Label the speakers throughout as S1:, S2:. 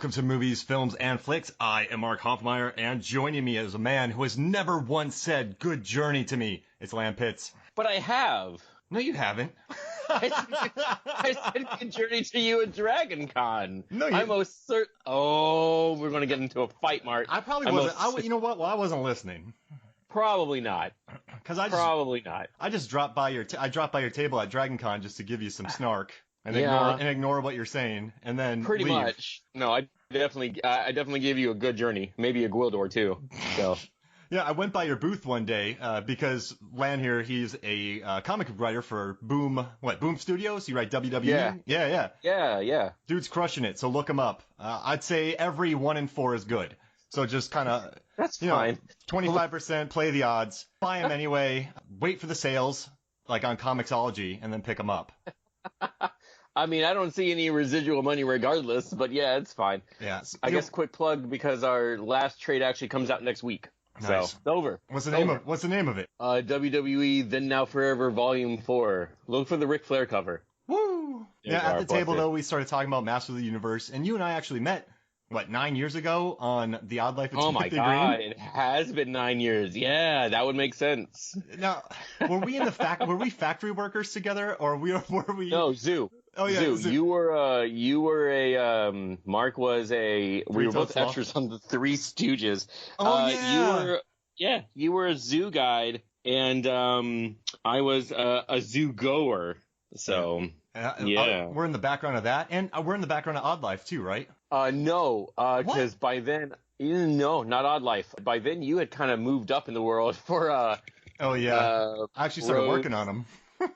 S1: Welcome to Movies, Films, and Flicks. I am Mark Hoffmeyer, and joining me is a man who has never once said good journey to me. It's Lan Pitts.
S2: But I have.
S1: No, you haven't.
S2: I said good journey to you at Dragon Con.
S1: No, you...
S2: I'm most certain. Oh, we're going to get into a fight, Mark.
S1: I probably wasn't. You know what? Well, I wasn't listening.
S2: Probably not. Probably not.
S1: I just dropped by your table at Dragon Con just to give you some snark. And ignore what you're saying, and then
S2: pretty
S1: leave.
S2: Much. No, I definitely gave you a good journey, maybe a Gwildor too. So.
S1: Yeah, I went by your booth one day because Lan here, he's a comic book writer for Boom Studios. You write WWE.
S2: Yeah.
S1: Dude's crushing it. So look him up. I'd say every 1 in 4 is good. So just kind of
S2: that's fine.
S1: 25%, play the odds, buy them anyway. Wait for the sales, like on Comixology, and then pick them up.
S2: I mean, I don't see any residual money regardless, but yeah, it's fine.
S1: Yeah.
S2: I guess quick plug because our last trade actually comes out next week.
S1: Nice.
S2: So it's over.
S1: What's the name of it?
S2: WWE Then Now Forever Volume 4. Look for the Ric Flair cover.
S1: Woo! Yeah, at the table though, we started talking about Masters of the Universe, and you and I actually met 9 years ago on The Odd Life of Timothy Green?
S2: Oh my God, it has been 9 years. Yeah, that would make sense.
S1: Now, were we factory workers together, or were we?
S2: No, Zoo.
S1: Oh yeah,
S2: Zoo. Mark was we were both extras on the Three Stooges.
S1: Oh yeah.
S2: You were a zoo guide, and I was a zoo goer. So yeah,
S1: we're in the background of that, and we're in the background of Odd Life too, right?
S2: No, because by then, no, not Odd Life. By then, you had kind of moved up in the world for
S1: Oh yeah, I actually started working on them.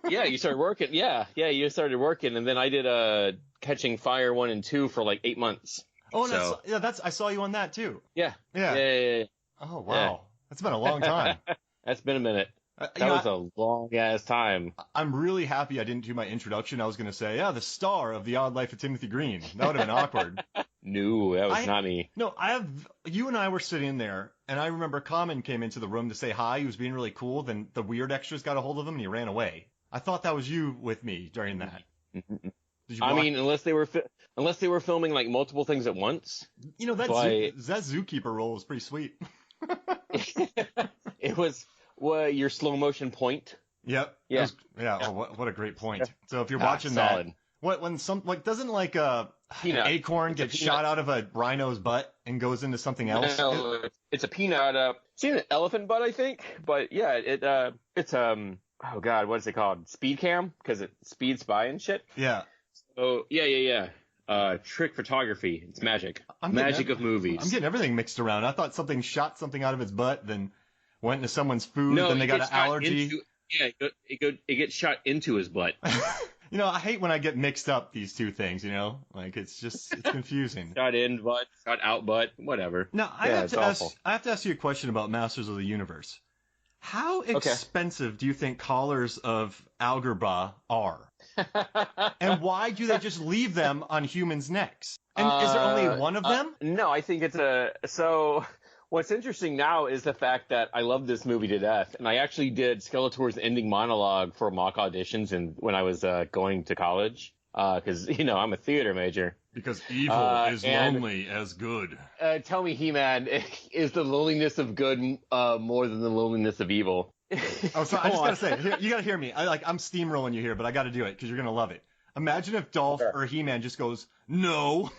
S2: Yeah, you started working. Yeah, you started working, and then I did Catching Fire 1 and 2 for like 8 months.
S1: Oh, so. I saw you on that too.
S2: Yeah.
S1: Oh wow, that's been a long time.
S2: That's been a minute. That was a long ass time. I'm
S1: really happy I didn't do my introduction. I was going to say, the star of The Odd Life of Timothy Green. That would have been awkward.
S2: No, that was not me.
S1: No, you and I were sitting there, and I remember Common came into the room to say hi. He was being really cool. Then the weird extras got a hold of him, and he ran away. I thought that was you with me during that. Did you
S2: unless they were filming like multiple things at once.
S1: You know, that zookeeper role was pretty sweet.
S2: It was your slow motion point.
S1: Yep.
S2: Yeah.
S1: Oh, what a great point. So if you're watching that, doesn't an acorn get shot out of a rhino's butt and goes into something else?
S2: No, it's a peanut. It's an elephant butt, I think. But yeah, it's oh God, what is it called? Speed cam, because it speeds by and shit.
S1: Yeah.
S2: So yeah. Trick photography. It's magic. Magic of movies.
S1: I'm getting everything mixed around. I thought something shot something out of its butt, then went into someone's food, then they got an allergy.
S2: It gets shot into his butt.
S1: You know, I hate when I get mixed up these two things, you know? Like, it's confusing.
S2: Shot in butt, shot out butt, whatever.
S1: Now, I have to ask you a question about Masters of the Universe. How expensive do you think collars of Algebra are? And why do they just leave them on humans' necks? And is there only one of them?
S2: No, I think so what's interesting now is the fact that I love this movie to death, and I actually did Skeletor's ending monologue for mock auditions when I was going to college, because I'm a theater major.
S1: Because evil is lonely as good.
S2: Tell me, He-Man, is the loneliness of good more than the loneliness of evil?
S1: Oh, so I just gotta say, you gotta hear me. I'm steamrolling you here, but I gotta do it because you're gonna love it. Imagine if Dolph or He-Man just goes, no.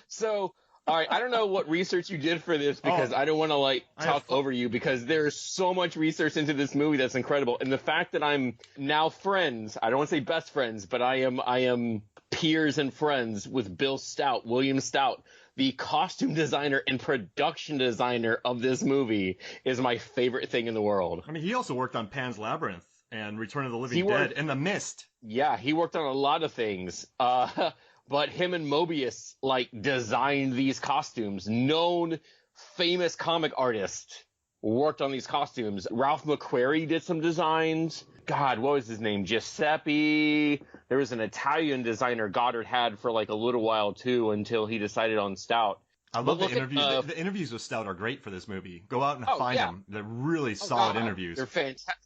S2: So, all right, I don't know what research you did for this because I don't want to talk over you because there's so much research into this movie that's incredible. And the fact that I'm now friends, I don't want to say best friends, but I am peers and friends with William Stout, the costume designer and production designer of this movie, is my favorite thing in the world.
S1: I mean, he also worked on Pan's Labyrinth and Return of the Living Dead and The Mist.
S2: Yeah, he worked on a lot of things. But him and Mobius designed these costumes. Known, famous comic artist worked on these costumes. Ralph McQuarrie did some designs. God, what was his name? Giuseppe. There was an Italian designer Goddard had for a little while too until he decided on Stout.
S1: I love the interviews. The interviews with Stout are great for this movie. Go out and find them. They're really solid interviews.
S2: They're fantastic.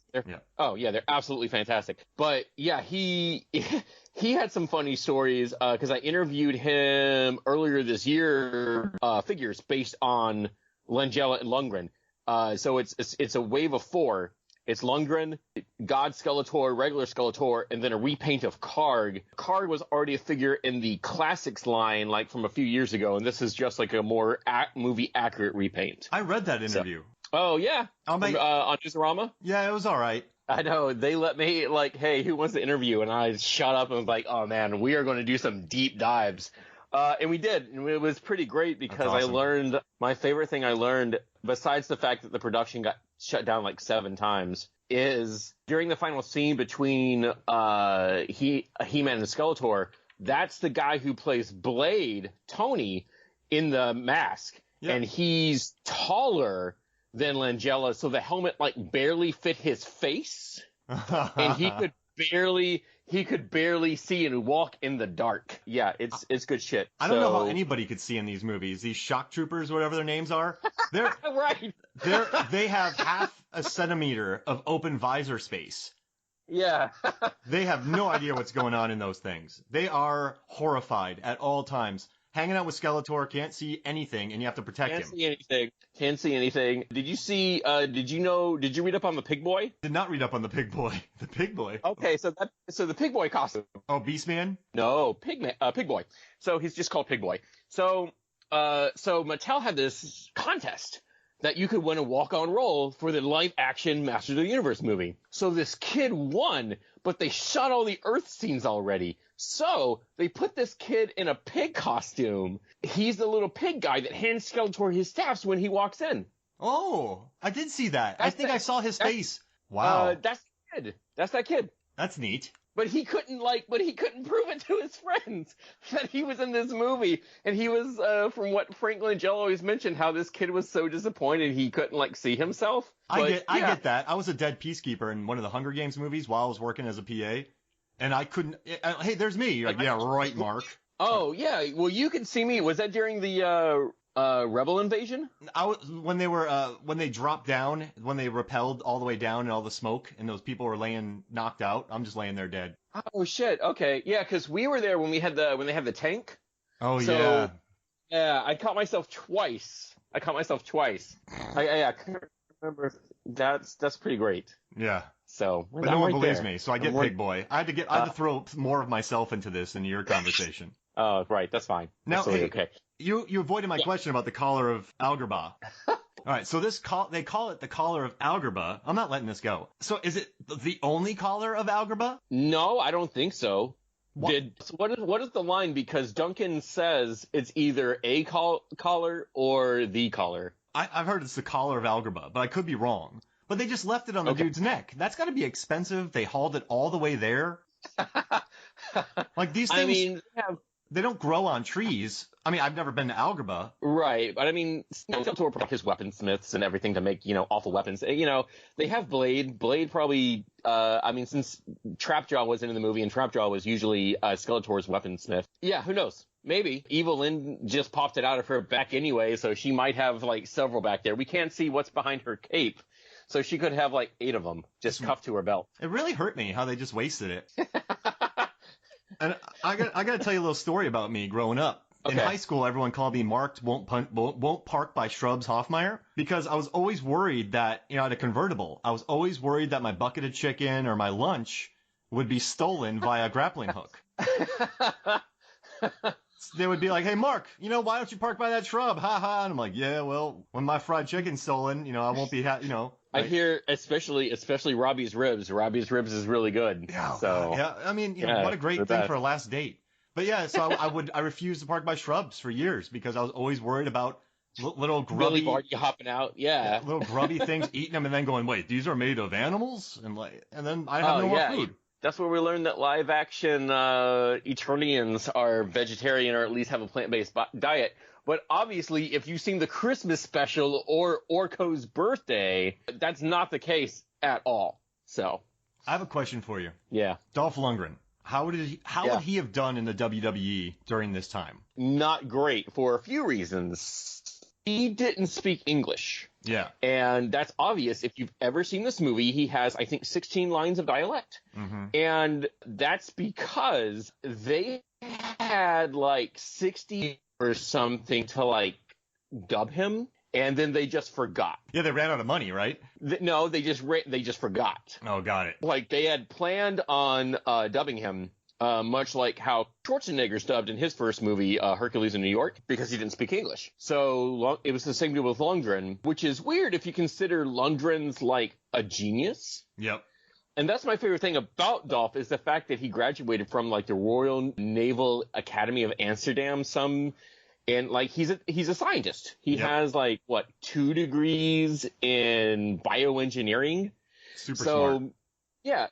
S2: Oh yeah, they're absolutely fantastic. But yeah, he had some funny stories because I interviewed him earlier this year. Figures based on Langella and Lundgren. So it's a wave of 4. It's Lundgren, God Skeletor, regular Skeletor, and then a repaint of Karg. Karg was already a figure in the Classics line, like from a few years ago, and this is just like a more movie accurate repaint.
S1: I read that interview.
S2: Oh yeah, on Newsarama.
S1: Yeah, it was all right.
S2: I know, they let me like, hey, who wants to interview? And I shut up and was like, oh man, we are going to do some deep dives. And we did, and it was pretty great because awesome. I learned, my favorite thing I learned, besides the fact that the production got shut down like 7 times, is during the final scene between He-Man and Skeletor, that's the guy who plays Blade, Tony, in the mask. Yep. And he's taller than Langella, so the helmet like barely fit his face. And he could barely see and walk in the dark. Yeah, it's good shit.
S1: I don't know how anybody could see in these movies. These shock troopers, whatever their names are, they're
S2: right.
S1: They have half a centimeter of open visor space.
S2: Yeah.
S1: They have no idea what's going on in those things. They are horrified at all times. Hanging out with Skeletor, can't see anything, and you have to protect him.
S2: Can't see anything. Did you read up on the Pig Boy?
S1: Did not read up on the Pig Boy. The Pig Boy?
S2: Okay, so the Pig Boy costume.
S1: Oh, Beastman?
S2: No, Pig Boy. So he's just called Pig Boy. So Mattel had this contest that you could win a walk-on role for the live-action Masters of the Universe movie. So this kid won, but they shot all the Earth scenes already. So they put this kid in a pig costume. He's the little pig guy that hands Skeletor his staffs when he walks in.
S1: Oh, I did see that. I think I saw his face. Wow.
S2: That's the kid. That's that kid.
S1: That's neat.
S2: But he couldn't prove it to his friends that he was in this movie. And he was, from what Frank Langella always mentioned, how this kid was so disappointed he couldn't, see himself.
S1: I get that. I was a dead peacekeeper in one of the Hunger Games movies while I was working as a PA. And I couldn't, hey, there's me. You're like, yeah, right, Mark.
S2: Oh, yeah. Well, you could see me. Was that during the, Rebel invasion?
S1: When they dropped down, when they rappelled all the way down and all the smoke and those people were laying knocked out, I'm just laying there dead.
S2: Oh shit. Okay. Yeah, because we were there when they had the tank.
S1: Oh yeah.
S2: Yeah, I caught myself twice. I couldn't remember. That's pretty great.
S1: Yeah.
S2: So,
S1: but no one believes me, so I get Pig Boy. I had to throw more of myself into this in your conversation.
S2: Oh, right. That's fine.
S1: Now,
S2: that's okay.
S1: You avoided my question about the collar of Algerba. All right, so they call it the collar of Algerba. I'm not letting this go. So is it the only collar of Algerba?
S2: No, I don't think so. What is the line? Because Duncan says it's either a collar or the collar.
S1: I've heard it's the collar of Algerba, but I could be wrong. But they just left it on the dude's neck. That's got to be expensive. They hauled it all the way there. Like these things. I mean, they don't grow on trees. I mean, I've never been to Algerba.
S2: Right. But I mean, Skeletor protect his weaponsmiths and everything to make, awful weapons. They have Blade. Blade probably, since Trapjaw wasn't in the movie and Trapjaw was usually Skeletor's weaponsmith. Yeah, who knows? Maybe. Evil Lynn just popped it out of her back anyway, so she might have, several back there. We can't see what's behind her cape. So she could have 8 of them just cuffed to her belt.
S1: It really hurt me how they just wasted it. And I got to tell you a little story about me growing up. Okay. In high school, everyone called me Marked Won't Park by Shrubs Hoffmeyer because I was always worried that, I had a convertible. I was always worried that my bucket of chicken or my lunch would be stolen via a grappling hook. They would be like, hey, Mark, why don't you park by that shrub? Ha ha. And I'm like, yeah, well, when my fried chicken's stolen, I won't be,
S2: I hear especially Robbie's ribs. Robbie's ribs is really good.
S1: Yeah.
S2: So
S1: yeah. I mean, what a great thing for a last date. But yeah, so I refused to park by shrubs for years because I was always worried about little grubby
S2: Billy Barty hopping out. Yeah.
S1: Little grubby things, eating them and then going, wait, these are made of animals? And then I have no more food.
S2: That's where we learned that live action Eternians are vegetarian or at least have a plant-based diet. But obviously, if you've seen the Christmas special or Orko's birthday, that's not the case at all. So
S1: I have a question for you.
S2: Yeah.
S1: Dolph Lundgren. How would he have done in the WWE during this time?
S2: Not great for a few reasons. He didn't speak English.
S1: Yeah.
S2: And that's obvious. If you've ever seen this movie, he has, I think, 16 lines of dialect.
S1: Mm-hmm.
S2: And that's because they had like 60 or something to like dub him. And then they just forgot.
S1: Yeah, they ran out of money, right?
S2: No, they just forgot.
S1: Oh, got it.
S2: Like they had planned on dubbing him. Much like how Schwarzenegger's dubbed in his first movie, Hercules in New York, because he didn't speak English. So it was the same deal with Lundgren, which is weird if you consider Lundgren's like a genius.
S1: Yep.
S2: And that's my favorite thing about Dolph is the fact that he graduated from like the Royal Naval Academy of Amsterdam, and like he's a scientist. He has like 2 degrees in bioengineering.
S1: Super smart.
S2: Yeah,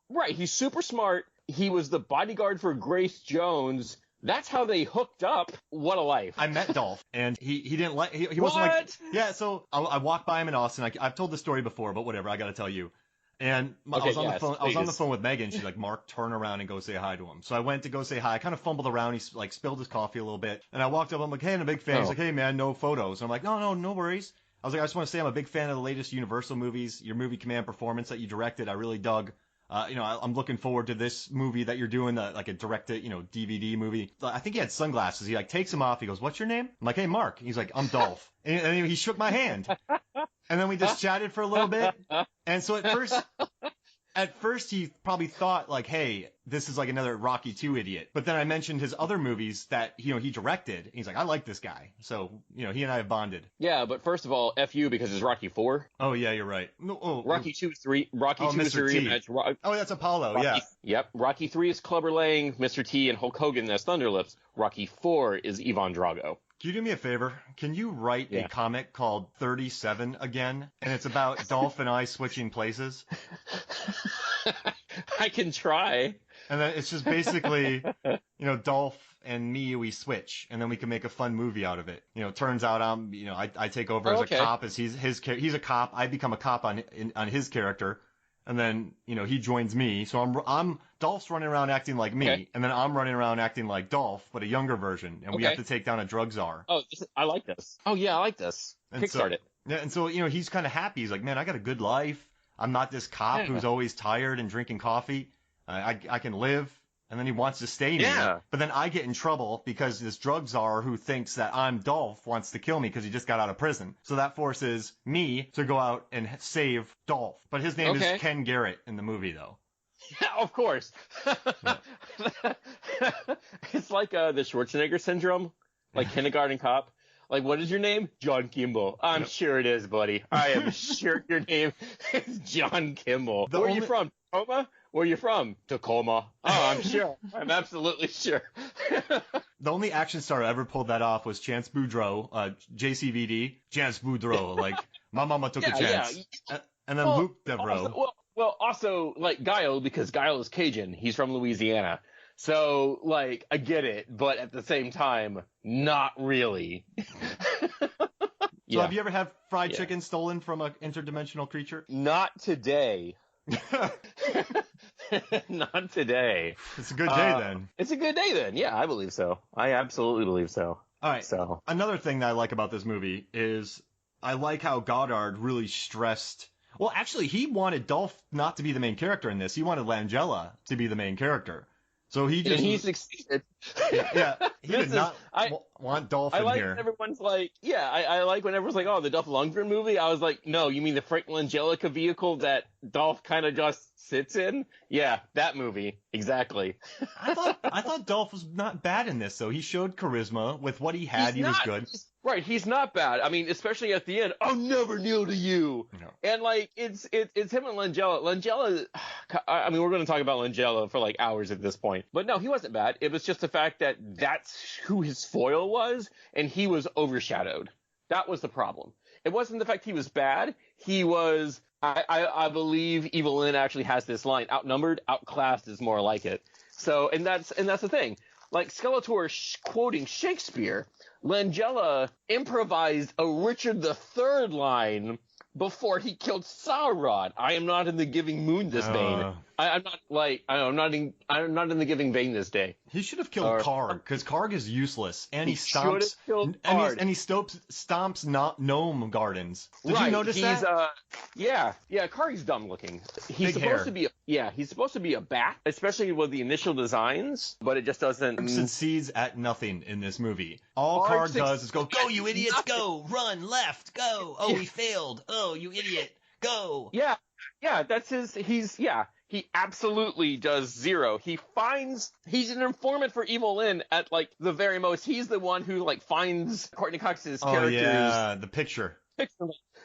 S2: right. He's super smart. He was the bodyguard for Grace Jones. That's how they hooked up. What a life.
S1: I met Dolph, and he didn't like, he wasn't like, yeah, so I walked by him in Austin. I've told the story before, but whatever, I got to tell you. And I was on the phone with Megan. She's like, Mark, turn around and go say hi to him. So I went to go say hi. I kind of fumbled around. He like spilled his coffee a little bit. And I walked up. I'm like, hey, I'm a big fan. He's like, hey, man, no photos. And I'm like, no worries. I was like, I just want to say I'm a big fan of the latest Universal movies. Your movie Command Performance that you directed, I really dug. I'm looking forward to this movie that you're doing, like a directed, DVD movie. I think he had sunglasses. He like takes them off. He goes, what's your name? I'm like, hey, Mark. He's like, I'm Dolph. And he shook my hand. And then we just chatted for a little bit. And so at first he probably thought like, hey, this is like another Rocky 2 idiot. But then I mentioned his other movies that, he directed. And he's like, I like this guy. So, he and I have bonded.
S2: Yeah, but first of all, F you because it's Rocky 4.
S1: Oh, yeah, you're right.
S2: Rocky 2 is 3. Rocky 2 is a rematch.
S1: Oh, that's Apollo, yeah.
S2: Yep. Rocky 3 is Clubber Lang, Mr. T, and Hulk Hogan as Thunderlips. Rocky 4 is Ivan Drago.
S1: Can you do me a favor? Can you write a comic called 37 again? And it's about Dolph and I switching places?
S2: I can try.
S1: And then it's just basically, Dolph and me, we switch, and then we can make a fun movie out of it. Turns out I take over as a cop, as he's a cop. I become a cop on his character, and then he joins me. So I'm Dolph's running around acting like me, and then I'm running around acting like Dolph, but a younger version, and we have to take down a drug czar.
S2: Oh, I like this. Oh yeah, I like this. Kickstart it.
S1: Yeah, and so he's kind of happy. He's like, man, I got a good life. I'm not this cop who's always tired and drinking coffee. I can live. And then he wants to stay near. But then I get in trouble because this drug czar who thinks that I'm Dolph wants to kill me because he just got out of prison. So that forces me to go out and save Dolph. But his name is Ken Garrett in the movie, though.
S2: Yeah, of course. It's like the Schwarzenegger syndrome, like Kindergarten Cop. Like, what is your name? John Kimball. I'm sure it is, buddy. I am sure your name is John Kimball. Where are you from? Tacoma? Where are you from? Tacoma. Oh, I'm sure. I'm absolutely sure.
S1: The only action star who ever pulled that off was Chance Boudreaux, JCVD. Chance Boudreaux, like, my mama took a chance. Yeah. And then Luke Devereaux.
S2: Also, like, Guile, because Guile is Cajun. He's from Louisiana. So, like, I get it, but at the same time, not really.
S1: So have you ever had fried chicken stolen from an interdimensional creature?
S2: Not today. Not today.
S1: It's a good day then.
S2: It's a good day then. Yeah, I believe so. I absolutely believe so.
S1: All right. So another thing that I like about this movie is I like how Goddard really stressed. Well, actually, he wanted Dolph not to be the main character in this. He wanted Langella to be the main character. So he
S2: succeeded.
S1: Yeah, he did not want Dolph in here.
S2: Everyone's like, I like when everyone's like, oh, the Dolph Lundgren movie. I was like, no, you mean the Frank Langella vehicle that Dolph kind of just sits in? Yeah, that movie. Exactly.
S1: I thought Dolph was not bad in this, though. He showed charisma with what he had. He was good.
S2: Right, he's not bad. I mean, especially at the end, I'll never kneel to you. No. And like, it's him and Langella. Langella, I mean, we're going to talk about Langella for like hours at this point. But no, he wasn't bad. It was just the fact that that's who his foil was, and he was overshadowed. That was the problem. It wasn't the fact he was bad. He was, I believe Evil Lynn actually has this line, outnumbered, outclassed is more like it. So, and that's the thing. Like Skeletor quoting Shakespeare, Langella improvised a Richard III line before he killed Sauron. I am not in the giving mood this vein. I'm not in the giving vein this day.
S1: He should have killed Karg, because Karg is useless, and he stomps gnome gardens. Did you notice that?
S2: Karg's dumb looking. He's supposed to be a bat, especially with the initial designs, but it just doesn't.
S1: Karg succeeds at nothing in this movie. All Karg does is go, you idiots, go, run, left, go. Oh, he failed. Oh, you idiot, go.
S2: Yeah, that's his. He absolutely does zero. He's an informant for Evil Lyn at, like, the very most. He's the one who, like, finds Courtney Cox's characters. Oh,
S1: yeah, the picture.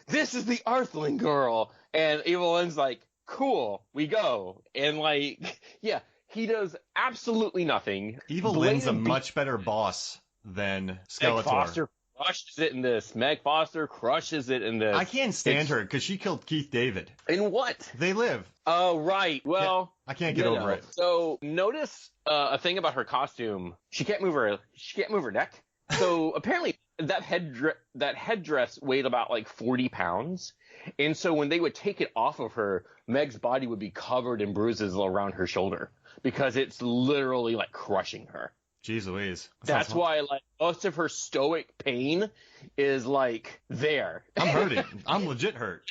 S2: This is the Earthling girl. And Evil Lyn's like, cool, we go. And, like, yeah, he does absolutely nothing.
S1: Evil Lyn's a much better boss than Skeletor.
S2: Meg Foster crushes it in this. Meg Foster crushes it in this.
S1: I can't stand her because she killed Keith David.
S2: In what?
S1: They Live.
S2: Oh, right. Well,
S1: I can't get over it.
S2: So notice a thing about her costume. She can't move her neck. So apparently that headdress weighed about like 40 pounds. And so when they would take it off of her, Meg's body would be covered in bruises around her shoulder because it's literally like crushing her.
S1: Jeez Louise.
S2: That's why, like, most of her stoic pain is, like, there.
S1: I'm hurting. I'm legit hurt.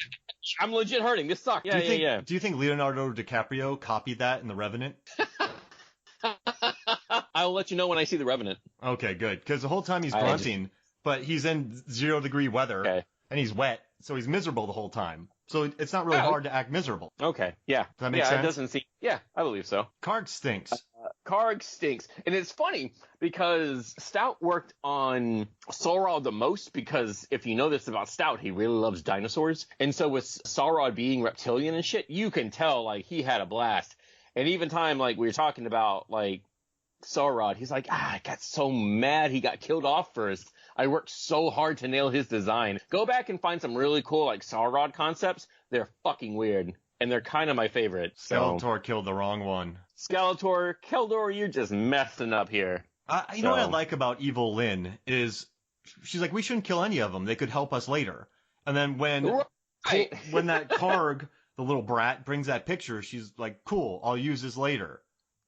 S2: I'm legit hurting. This sucks. Yeah.
S1: Do you think Leonardo DiCaprio copied that in The Revenant?
S2: I'll let you know when I see The Revenant.
S1: Okay, good. Because the whole time he's grunting, but he's in 0-degree weather, and he's wet, so he's miserable the whole time. So it's not really hard to act miserable.
S2: Okay, yeah.
S1: Does that make sense?
S2: It doesn't seem... Yeah, I believe so.
S1: Karg stinks.
S2: Karg stinks. And it's funny because Stout worked on Sauron the most because if you know this about Stout, he really loves dinosaurs. And so with Sauron being reptilian and shit, you can tell, like, he had a blast. And even time, like, we were talking about, like, Sauron, he's like, I got so mad he got killed off first. I worked so hard to nail his design. Go back and find some really cool, like, Sauron concepts. They're fucking weird. And they're kind of my favorite.
S1: Skeletor killed the wrong one.
S2: Skeletor, Keldor, you're just messing up here.
S1: You know what I like about Evil Lyn is she's like, we shouldn't kill any of them. They could help us later. And then when that Karg, the little brat, brings that picture, she's like, cool, I'll use this later.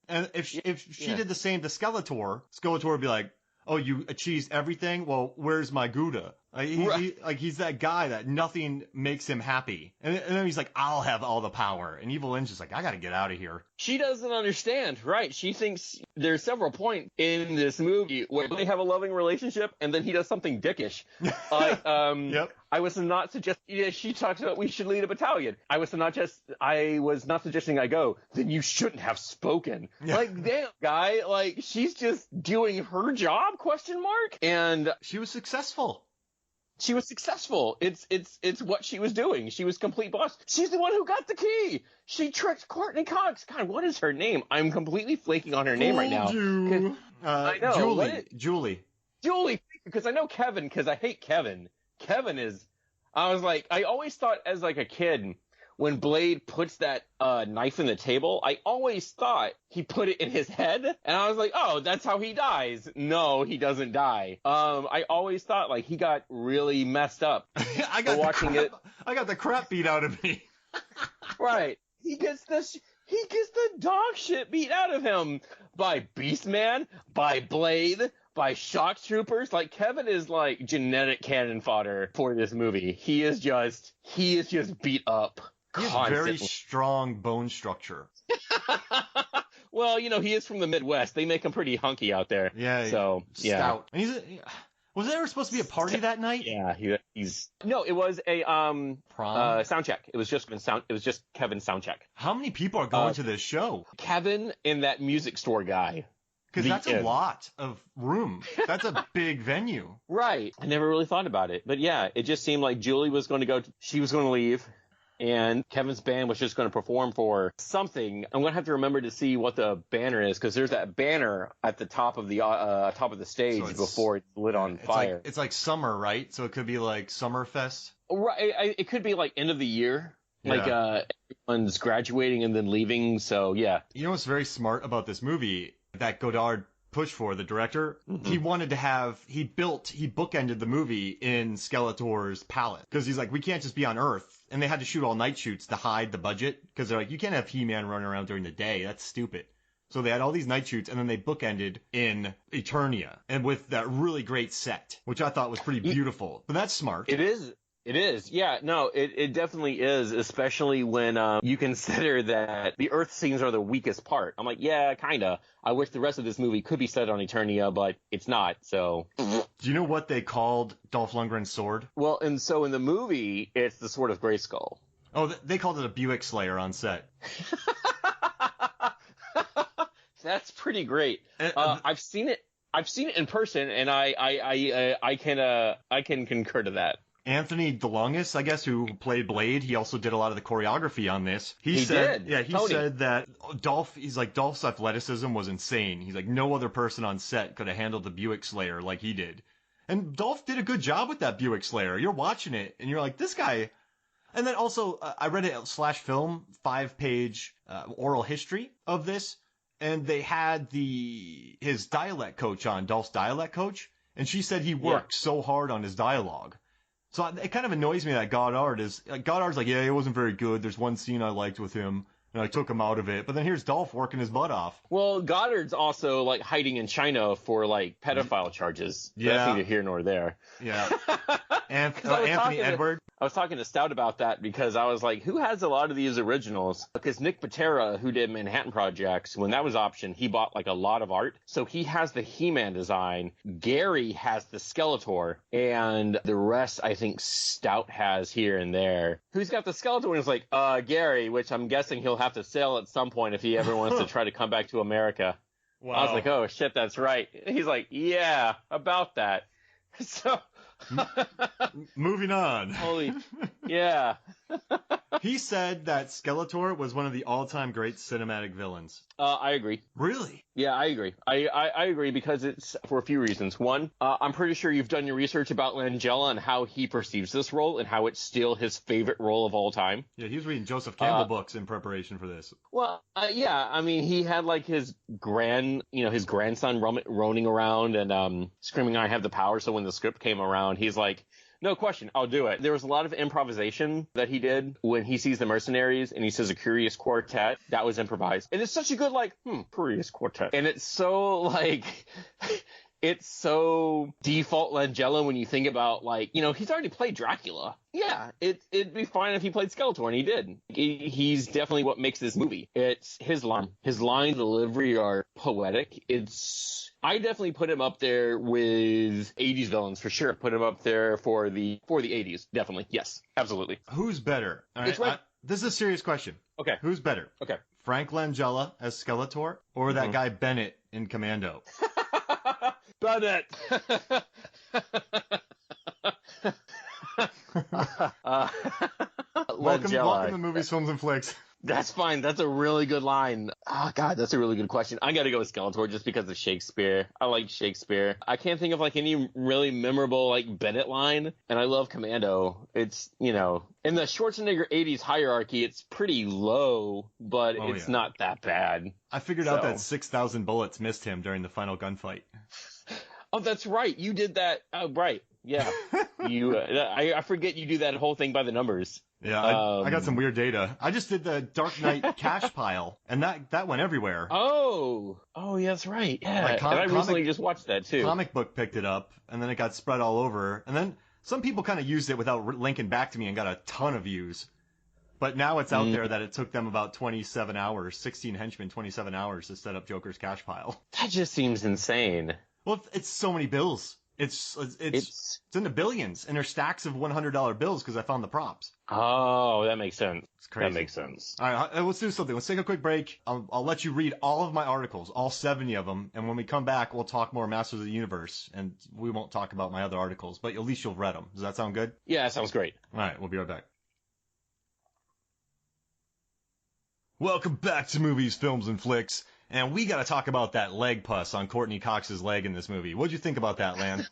S1: And if she did the same to Skeletor would be like, oh, you achieved everything? Well, where's my Gouda? He's that guy that nothing makes him happy. And then he's like, I'll have all the power. And Evil Lyn's just like, I gotta get out of here.
S2: She doesn't understand, right? She thinks there's several points in this movie where they have a loving relationship and then he does something dickish.
S1: Yep.
S2: I was not suggesting, she talks about we should lead a battalion. I was not suggesting I go, then you shouldn't have spoken. Yeah. Like, damn, guy, like, she's just doing her job, ? And
S1: she was successful.
S2: She was successful. It's what she was doing. She was complete boss. She's the one who got the key. She tricked Courtney Cox. God, what is her name? I'm completely flaking on her name right now.
S1: I know. Julie.
S2: Because I know Kevin, because I hate Kevin. Kevin is, I was like, I always thought as like a kid, when Blade puts that knife in the table, I always thought he put it in his head, and I was like, oh, that's how he dies. No, he doesn't die. I always thought, like, he got really messed up.
S1: I got the crap beat out of me.
S2: Right. He gets the dog shit beat out of him by Beastman, by Blade, by shock troopers. Like, Kevin is like genetic cannon fodder for this movie. He is just beat up.
S1: He has very strong bone structure.
S2: Well, you know, he is from the Midwest. They make him pretty hunky out there.
S1: Yeah.
S2: So,
S1: stout. And was there supposed to be a party that night?
S2: Yeah, No, it was a prom sound check. It was just Kevin's sound check.
S1: How many people are going to this show?
S2: Kevin and that music store guy.
S1: Because that's a lot of room. That's a big venue.
S2: Right. I never really thought about it. But yeah, it just seemed like Julie was going to go. She was going to leave. And Kevin's band was just going to perform for something. I'm going to have to remember to see what the banner is, because there's that banner at the top of the stage before it's lit on fire.
S1: It's like summer, right? So it could be like Summerfest.
S2: Right. It could be like end of the year. Yeah. Like everyone's graduating and then leaving. So yeah.
S1: You know what's very smart about this movie? That Godard pushed for, the director. He wanted to he bookended the movie in Skeletor's palette. Because he's like, we can't just be on Earth. And they had to shoot all night shoots to hide the budget. Because they're like, you can't have He-Man running around during the day. That's stupid. So they had all these night shoots, and then they bookended in Eternia, and with that really great set, which I thought was pretty beautiful. But that's smart.
S2: It is. It is. Yeah, no, it definitely is, especially when you consider that the Earth scenes are the weakest part. I'm like, yeah, kind of. I wish the rest of this movie could be set on Eternia, but it's not, so.
S1: Do you know what they called Dolph Lundgren's sword?
S2: Well, and so in the movie, it's the Sword of Grayskull.
S1: Oh, they called it a Buick Slayer on set.
S2: That's pretty great. I've seen it. I've seen it in person, and I can concur to that.
S1: Anthony DeLongis, I guess, who played Blade, he also did a lot of the choreography on this. He
S2: said
S1: that Dolph's athleticism was insane. He's like, no other person on set could have handled the Buick Slayer like he did. And Dolph did a good job with that Buick Slayer. You're watching it, and you're like, this guy. And then also, I read a /film 5-page oral history of this. And they had his dialect coach on, Dolph's dialect coach, and she said he worked so hard on his dialogue. So it kind of annoys me that Goddard's like, yeah, it wasn't very good. There's one scene I liked with him, and I took him out of it. But then here's Dolph working his butt off.
S2: Well, Goddard's also like hiding in China for like pedophile charges.
S1: Yeah.
S2: That's neither here nor there.
S1: Yeah. Anthony Edward.
S2: I was talking to Stout about that because I was like, who has a lot of these originals? Because Nick Patera, who did Manhattan Projects, when that was optioned, he bought like a lot of art. So he has the He-Man design. Gary has the Skeletor. And the rest, I think Stout has here and there. Who's got the Skeletor? And it's like, Gary, which I'm guessing he'll have to sell at some point if he ever wants to try to come back to America. Wow. I was like, oh, shit, that's right. He's like, yeah, about that. So...
S1: Moving on.
S2: Holy, yeah.
S1: He said that Skeletor was one of the all-time great cinematic villains.
S2: I agree.
S1: Really?
S2: Yeah, I agree. I agree because it's for a few reasons. One, I'm pretty sure you've done your research about Langella and how he perceives this role and how it's still his favorite role of all time.
S1: Yeah, he was reading Joseph Campbell books in preparation for this.
S2: Well, yeah, I mean, he had like his grandson roaming around and screaming, "I have the power." So when the script came around, he's like, no question, I'll do it. There was a lot of improvisation that he did when he sees the mercenaries and he says a curious quartet. That was improvised. And it's such a good, curious quartet. And it's so, it's so default Langella when you think about, he's already played Dracula. Yeah, it'd be fine if he played Skeletor, and he did. He's definitely what makes this movie. It's his line. His line delivery are poetic. I definitely put him up there with 80s villains for sure. Put him up there for the 80s. Definitely. Yes, absolutely.
S1: Who's better? All right, this is a serious question.
S2: Okay.
S1: Who's better?
S2: Okay.
S1: Frank Langella as Skeletor or that guy Bennett in Commando?
S2: Bennett.
S1: Welcome to Movies, Films, and Flicks.
S2: That's fine. That's a really good line. Oh, God, that's a really good question. I got to go with Skeletor just because of Shakespeare. I like Shakespeare. I can't think of any really memorable Bennett line, and I love Commando. It's, in the Schwarzenegger 80s hierarchy, it's pretty low, but it's not that bad.
S1: I figured out that 6,000 bullets missed him during the final gunfight.
S2: Oh, that's right. You did that. Oh, right. Yeah. I forget you do that whole thing by the numbers.
S1: Yeah, I got some weird data. I just did the Dark Knight cash pile, and that went everywhere.
S2: Oh, yeah, that's right. Yeah, and I recently just watched that too.
S1: Comic Book picked it up, and then it got spread all over. And then some people kind of used it without linking back to me and got a ton of views. But now it's out there that it took them about 27 hours, 16 henchmen, 27 hours to set up Joker's cash pile.
S2: That just seems insane.
S1: Well, it's so many bills. It's in the billions, and they're stacks of $100 bills because I found the props.
S2: Oh, that makes sense.
S1: It's crazy.
S2: That makes sense.
S1: All right, let's do something. Let's take a quick break. I'll let you read all of my articles, all 70 of them, and when we come back, we'll talk more Masters of the Universe, and we won't talk about my other articles, but at least you'll read them. Does that sound good?
S2: Yeah, that sounds great.
S1: All right, we'll be right back. Welcome back to Movies, Films, and Flicks. And we got to talk about that leg pus on Courtney Cox's leg in this movie. What'd you think about that, Lan?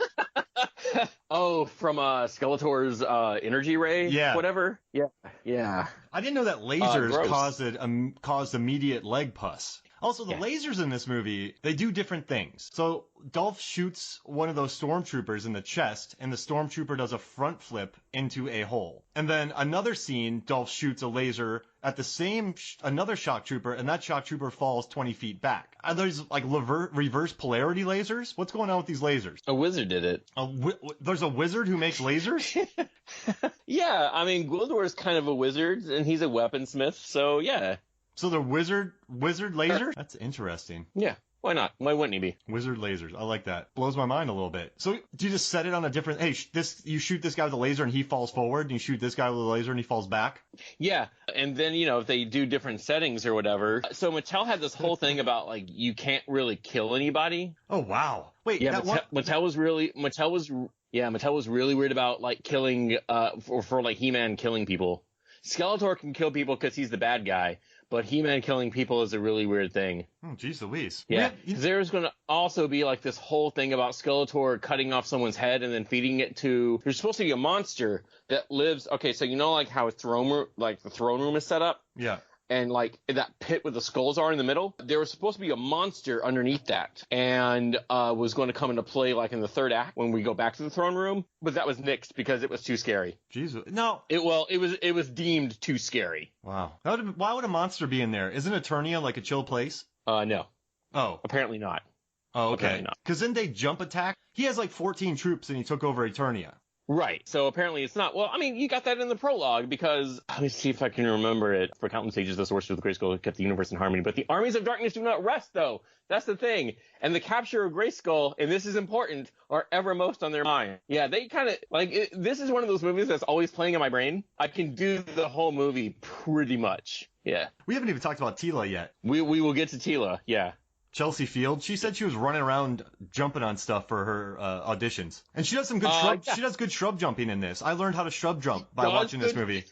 S2: Oh, from Skeletor's energy ray?
S1: Yeah.
S2: Whatever? Yeah.
S1: I didn't know that lasers caused immediate leg pus. Also, the
S2: Yeah.
S1: lasers in this movie, they do different things. So Dolph shoots one of those stormtroopers in the chest, and the stormtrooper does a front flip into a hole. And then another scene, Dolph shoots a laser at the same another shock trooper, and that shock trooper falls 20 feet back. Are those like reverse polarity lasers? What's going on with these lasers?
S2: A wizard did it.
S1: There's a wizard who makes lasers?
S2: Yeah, I mean, Gwildor is kind of a wizard, and he's a weaponsmith, so yeah.
S1: So they're wizard lasers? That's interesting.
S2: Yeah. Why not? Why wouldn't he be?
S1: Wizard lasers. I like that. Blows my mind a little bit. So do you just set it on a different, hey, you shoot this guy with a laser and he falls forward, and you shoot this guy with a laser and he falls back?
S2: Yeah. And then, if they do different settings or whatever. So Mattel had this whole thing about, like, you can't really kill anybody.
S1: Oh, wow. Wait.
S2: Yeah, Mattel was really weird about, like, killing, for like, He-Man killing people. Skeletor can kill people because he's the bad guy. But He-Man killing people is a really weird thing.
S1: Oh, geez Louise.
S2: Yeah. There's going to also be like this whole thing about Skeletor cutting off someone's head and then feeding it to... There's supposed to be a monster that lives... Okay, so like how the throne room is set up?
S1: Yeah.
S2: And like that pit where the skulls are in the middle, there was supposed to be a monster underneath that, and was going to come into play like in the third act when we go back to the throne room, but that was nixed because it was too scary.
S1: Jesus, no.
S2: It was deemed too scary.
S1: Wow. Why would a monster be in there? Isn't Eternia like a chill place?
S2: No.
S1: Oh.
S2: Apparently not.
S1: Oh, okay. Because then they jump attack. He has like 14 troops and he took over Eternia.
S2: Right. So apparently it's not. Well, I mean, you got that in the prologue because let me see if I can remember it. For countless ages, the sorcerer of the Grayskull kept the universe in harmony, but the armies of darkness do not rest, though. That's the thing. And the capture of Grayskull, and this is important, are evermost on their mind. Yeah, they kind of like this is one of those movies that's always playing in my brain. I can do the whole movie pretty much. Yeah.
S1: We haven't even talked about Tila yet.
S2: We will get to Tila. Yeah.
S1: Chelsea Field. She said she was running around jumping on stuff for her auditions, and she does some good shrub. Yeah. She does good shrub jumping in this. I learned how to shrub jump by watching this movie.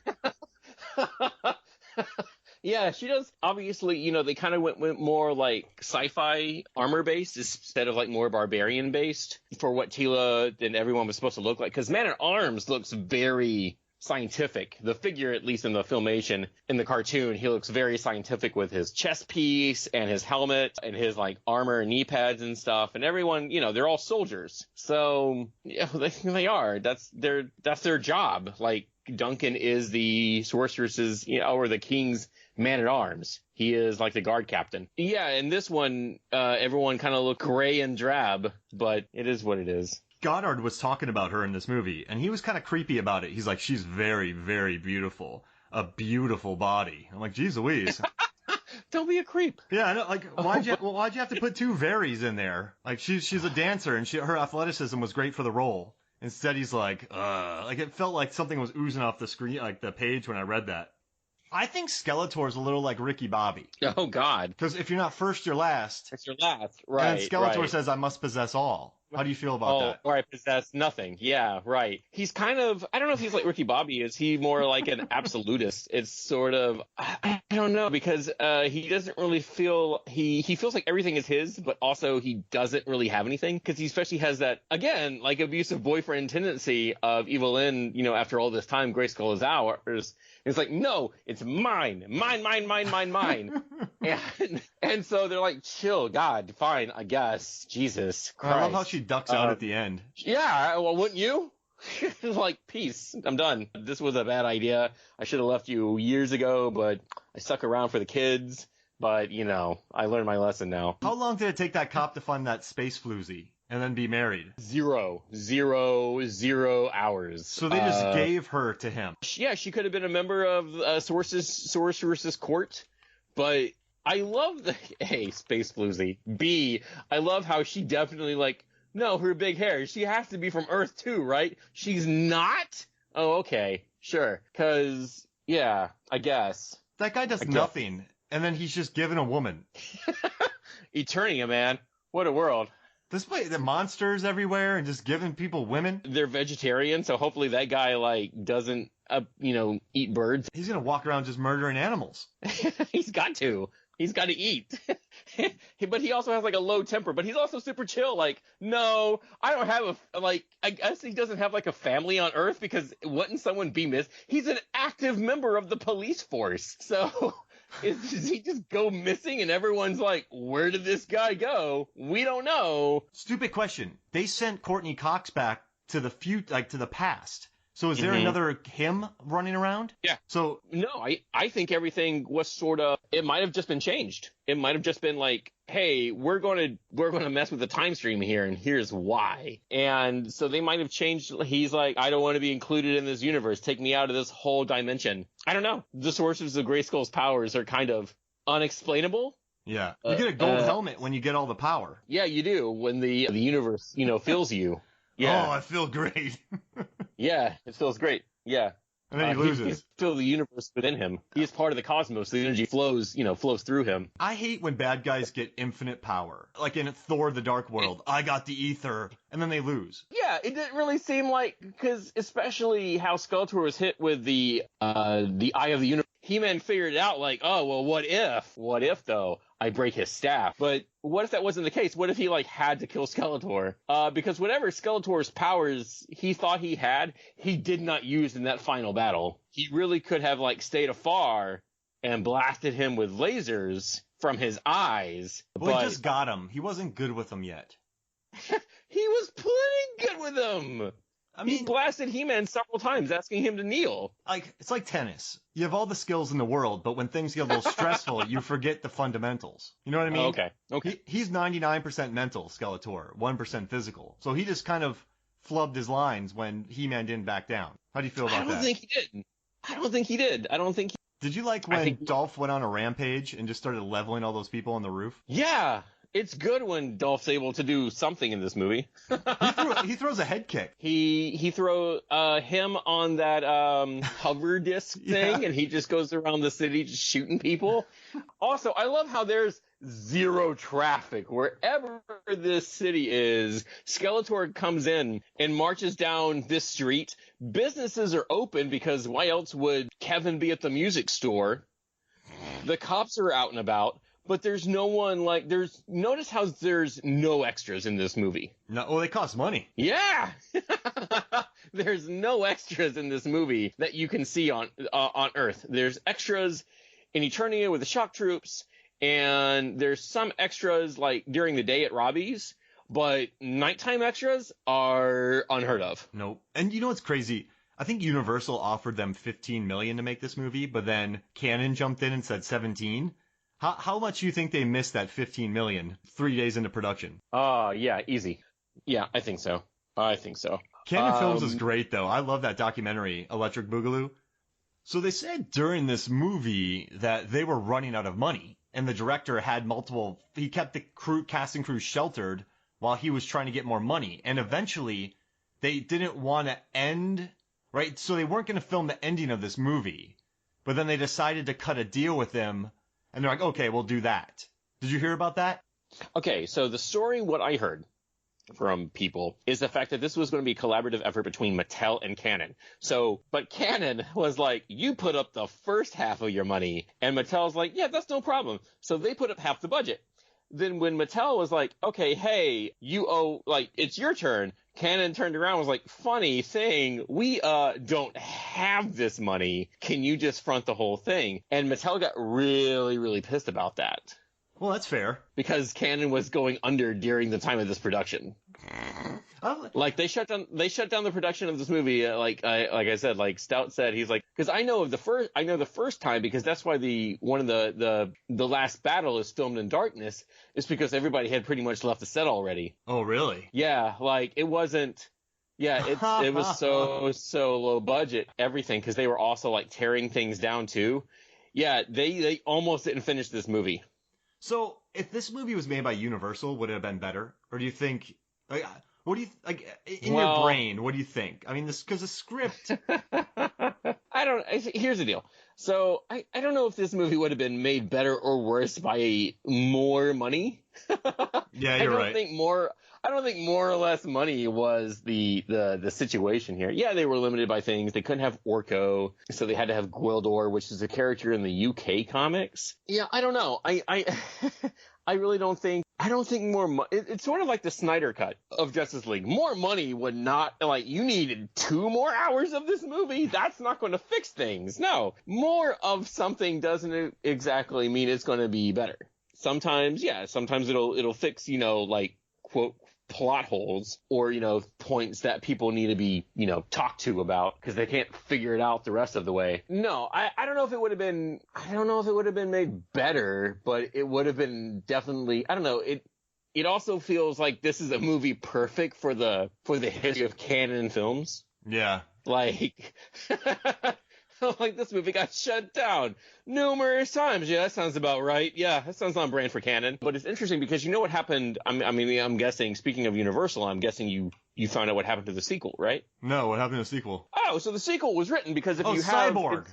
S2: Yeah, she does. Obviously, they kind of went more like sci-fi armor based instead of like more barbarian based for what Tila and everyone was supposed to look like. Because Man at Arms looks very scientific. The figure, at least in the filmation, in the cartoon, he looks very scientific with his chest piece and his helmet and his like armor and knee pads and stuff. And everyone, they're all soldiers. So yeah, they are. That's their job. Like Duncan is the sorceress's, or the king's man at arms. He is like the guard captain. Yeah, in this one, everyone kind of look gray and drab, but it is what it is.
S1: Goddard was talking about her in this movie, and he was kind of creepy about it. He's like, she's very, very beautiful. A beautiful body. I'm like, geez Louise.
S2: Don't be a creep.
S1: Yeah, I know. Like, why'd you have to put two veries in there? Like, she's a dancer, and her athleticism was great for the role. Instead, he's like it felt like something was oozing off the screen, like the page when I read that. I think Skeletor's a little like Ricky Bobby.
S2: Oh, God.
S1: Because if you're not first, you're last.
S2: It's your last, right.
S1: And Skeletor says, I must possess all. How do you feel about that?
S2: Oh, right, possess nothing. Yeah, right. He's kind of, I don't know if he's like Ricky Bobby. Is he more like an absolutist? It's sort of, I don't know, because he doesn't really feel, he feels like everything is his, but also he doesn't really have anything, because he especially has that, again, like abusive boyfriend tendency of Evelyn, after all this time, Grayskull is ours. It's like, no, it's mine. And so they're like, chill, God, fine, I guess. Jesus Christ.
S1: I love how she ducks out at the end.
S2: Yeah, well, wouldn't you? Like, peace, I'm done. This was a bad idea. I should have left you years ago, but I stuck around for the kids. But, I learned my lesson now.
S1: How long did it take that cop to find that space floozy and then be married?
S2: 0 hours.
S1: So they just gave her to him.
S2: Yeah, she could have been a member of Sorceress's court, but I love the A, space floozy. B, I love how she definitely no, her big hair. She has to be from Earth too, right? She's not? Oh, okay, sure. 'Cause, yeah, I guess.
S1: That guy does nothing, and then he's just given a woman.
S2: Eternia, man. What a world.
S1: This place, the monsters everywhere and just giving people women.
S2: They're vegetarian, so hopefully that guy, doesn't, eat birds.
S1: He's gonna walk around just murdering animals.
S2: He's got to. He's got to eat. But he also has a low temper, but he's also super chill. No, I don't have I guess he doesn't have a family on Earth because wouldn't someone be missed? He's an active member of the police force. So Does he just go missing and everyone's like, where did this guy go? We don't know.
S1: Stupid question. They sent Courtney Cox back to the to the past. So is there another him running around?
S2: Yeah.
S1: So
S2: no, I think everything was sort of, it might have just been changed. It might have just been like, hey, we're going to mess with the time stream here, and here's why. And so they might have changed. He's like, I don't want to be included in this universe. Take me out of this whole dimension. I don't know. The sources of Grayskull's powers are kind of unexplainable.
S1: Yeah. You get a gold helmet when you get all the power.
S2: Yeah, you do. When the universe, fills you. Yeah.
S1: Oh, I feel great.
S2: Yeah, it feels great. Yeah.
S1: And then he loses.
S2: He can feel the universe within him. He is part of the cosmos. The energy flows through him.
S1: I hate when bad guys get infinite power. Like in Thor: The Dark World, I got the ether, and then they lose.
S2: Yeah, it didn't really seem like, because especially how Skeletor was hit with the Eye of the Universe. He-Man figured it out like, oh, well, what if though I break his staff? But what if that wasn't the case? What if he had to kill Skeletor? Because whatever Skeletor's powers he thought he had, he did not use in that final battle. He really could have stayed afar and blasted him with lasers from his eyes.
S1: Well, he just got him. He wasn't good with them yet.
S2: He was plenty good with them. I mean, he blasted He-Man several times, asking him to kneel.
S1: It's like tennis. You have all the skills in the world, but when things get a little stressful, you forget the fundamentals. You know what I mean?
S2: Okay.
S1: He's 99% mental, Skeletor, 1% physical. So he just kind of flubbed his lines when He-Man didn't back down. How do you feel about that?
S2: I don't think he did.
S1: Did you like when Dolph went on a rampage and just started leveling all those people on the roof?
S2: Yeah. It's good when Dolph's able to do something in this movie.
S1: He throws a head kick.
S2: He throw him on that hover disc thing, and he just goes around the city just shooting people. Also, I love how there's zero traffic wherever this city is. Skeletor comes in and marches down this street. Businesses are open because why else would Kevin be at the music store? The cops are out and about. But there's no one notice how there's no extras in this movie.
S1: No, well, they cost money.
S2: Yeah. There's no extras in this movie that you can see on Earth. There's extras in Eternia with the shock troops, and there's some extras during the day at Robbie's, but nighttime extras are unheard of.
S1: Nope. And you know what's crazy? I think Universal offered them $15 million to make this movie, but then Canon jumped in and said 17. How much do you think they missed that $15 million 3 days into production?
S2: Yeah, easy. Yeah, I think so.
S1: Canon Films is great, though. I love that documentary, Electric Boogaloo. So they said during this movie that they were running out of money, and the director had he kept the casting crew sheltered while he was trying to get more money. And eventually, they didn't want to end, right? So they weren't going to film the ending of this movie. But then they decided to cut a deal with them. And they're like, okay, we'll do that. Did you hear about that?
S2: Okay, so the story, what I heard from people, is the fact that this was going to be a collaborative effort between Mattel and Canon. But Canon was like, you put up the first half of your money. And Mattel's like, yeah, that's no problem. So they put up half the budget. Then when Mattel was like, okay, hey, you owe, it's your turn. Canon turned around and was like, funny thing, we don't have this money. Can you just front the whole thing? And Mattel got really, really pissed about that.
S1: Well, that's fair.
S2: Because Canon was going under during the time of this production. They shut down the production of this movie. Like I said, Stout said, he's like, because I know the first time, because that's why one of the last battle is filmed in darkness, is because everybody had pretty much left the set already.
S1: Oh, really?
S2: Yeah, it wasn't. Yeah, it was so low budget, everything, because they were also tearing things down too. Yeah, they almost didn't finish this movie.
S1: So if this movie was made by Universal, would it have been better? Or do you think, what do you, your brain, what do you think? I mean, because the script.
S2: Here's the deal. So I don't know if this movie would have been made better or worse by more money.
S1: Yeah, you're right.
S2: I don't think more or less money was the situation here. Yeah, they were limited by things. They couldn't have Orko, so they had to have Gwildor, which is a character in the UK comics. Yeah, I don't know. I really don't think. I don't think it's sort of like the Snyder cut of Justice League. More money would not, like, you needed 2 more hours of this movie. That's not going to fix things. No, more of something doesn't exactly mean it's going to be better. Sometimes it'll fix, like, quote, plot holes or, points that people need to be, talked to about because they can't figure it out the rest of the way. No, I don't know if it would have been made better, but it would have been definitely, I don't know. It also feels like this is a movie perfect for the history of canon films.
S1: Yeah.
S2: Like, like this movie got shut down numerous times. Yeah, that sounds about right. Yeah, that sounds on brand for canon. But it's interesting because you know what happened. I'm guessing. Speaking of Universal, I'm guessing you found out what happened to the sequel, right?
S1: No, what happened to the sequel?
S2: Oh, so the sequel was written because if you have
S1: Cyborg.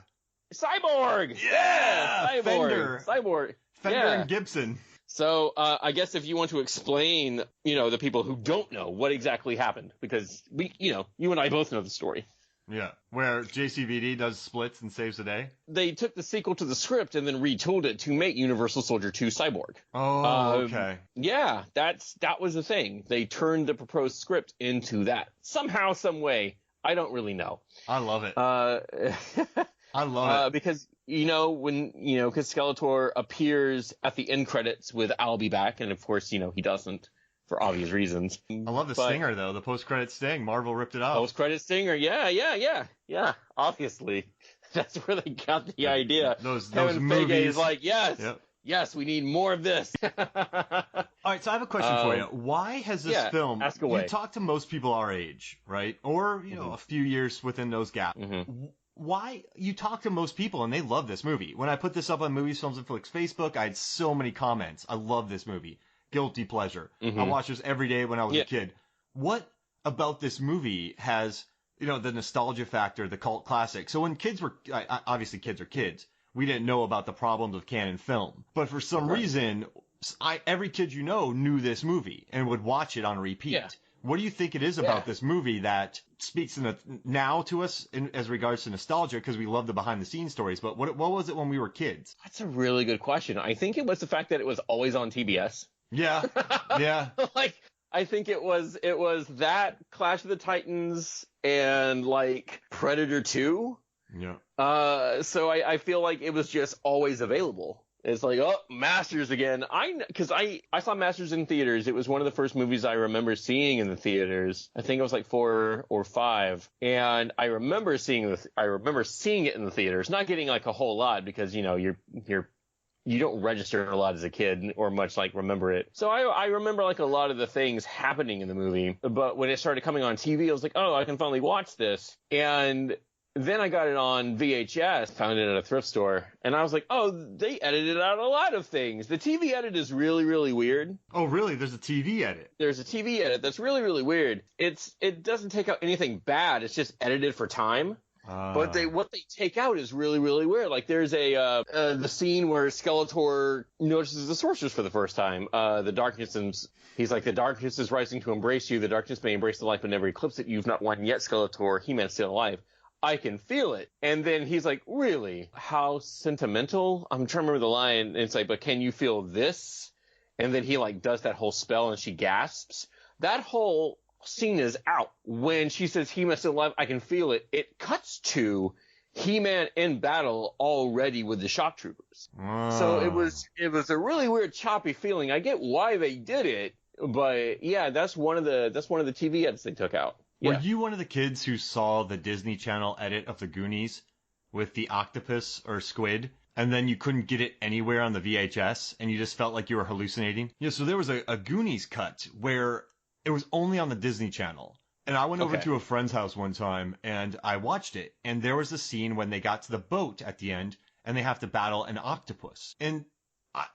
S2: Cyborg.
S1: Yeah,
S2: Cyborg. Cyborg.
S1: Fender
S2: yeah.
S1: and Gibson.
S2: So I guess if you want to explain, the people who don't know what exactly happened, because you and I both know the story.
S1: Yeah, where JCVD does splits and saves the day.
S2: They took the sequel to the script and then retooled it to make Universal Soldier 2 Cyborg.
S1: Oh, okay.
S2: Yeah, that was the thing. They turned the proposed script into that. Somehow, some way. I don't really know.
S1: I love it. I love it.
S2: Because, because Skeletor appears at the end credits with "I'll be back," and of course, he doesn't. For obvious reasons.
S1: I love the stinger, though. The post-credit sting. Marvel ripped it out.
S2: Post-credit stinger. Yeah. Obviously. That's where they got the idea.
S1: Those
S2: Kevin
S1: movies.
S2: Feige is like, yes.
S1: Yep.
S2: Yes, we need more of this.
S1: All right, so I have a question for you. Why has this film...
S2: ask away.
S1: You talk to most people our age, right? Or, a few years within those gaps.
S2: Mm-hmm.
S1: Why... You talk to most people, and they love this movie. When I put this up on Movies, Films, and Flicks Facebook, I had so many comments. I love this movie. Guilty pleasure.
S2: Mm-hmm.
S1: I watched this every day when I was a kid. What about this movie has, the nostalgia factor, the cult classic? So when kids were... Obviously, kids are kids. We didn't know about the problems of canon film. But for some reason, every kid knew this movie and would watch it on repeat.
S2: Yeah.
S1: What do you think it is about this movie that speaks now to us as regards to nostalgia? Because we love the behind-the-scenes stories. But what was it when we were kids?
S2: That's a really good question. I think it was the fact that it was always on TBS.
S1: Yeah, yeah.
S2: Like, I think it was that Clash of the Titans and like Predator 2.
S1: Yeah.
S2: So I feel like it was just always available. It's like, oh, Masters again. Because I saw Masters in theaters. It was one of the first movies I remember seeing in the theaters. I think it was like 4 or 5. And I remember seeing it in the theaters, not getting like a whole lot because, you don't register a lot as a kid or much like remember it. So I remember like a lot of the things happening in the movie. But when it started coming on TV, I was like, oh, I can finally watch this. And then I got it on VHS, found it at a thrift store, and I was like, oh, they edited out a lot of things. The TV edit is really, really weird.
S1: Oh, really? There's a TV edit?
S2: There's a TV edit that's really, really weird. It doesn't take out anything bad. It's just edited for time. But what they take out is really, really weird. Like there's the scene where Skeletor notices the sorceress for the first time. He's like, the darkness is rising to embrace you. The darkness may embrace the light but never eclipse it. You've not won yet, Skeletor. He-Man's still alive. I can feel it. And then he's like, really? How sentimental? I'm trying to remember the line. And it's like, but can you feel this? And then he like does that whole spell and she gasps. That whole scene is out. When she says He-Man's still alive, I can feel it. It cuts to He-Man in battle already with the shock troopers. So it was a really weird choppy feeling. I get why they did it, but yeah, that's one of the TV edits they took out. Yeah.
S1: Were you one of the kids who saw the Disney Channel edit of the Goonies with the octopus or squid, and then you couldn't get it anywhere on the VHS, and you just felt like you were hallucinating? Yeah, so there was a Goonies cut where it was only on the Disney Channel. And I went over to a friend's house one time, and I watched it. And there was a scene when they got to the boat at the end, and they have to battle an octopus. And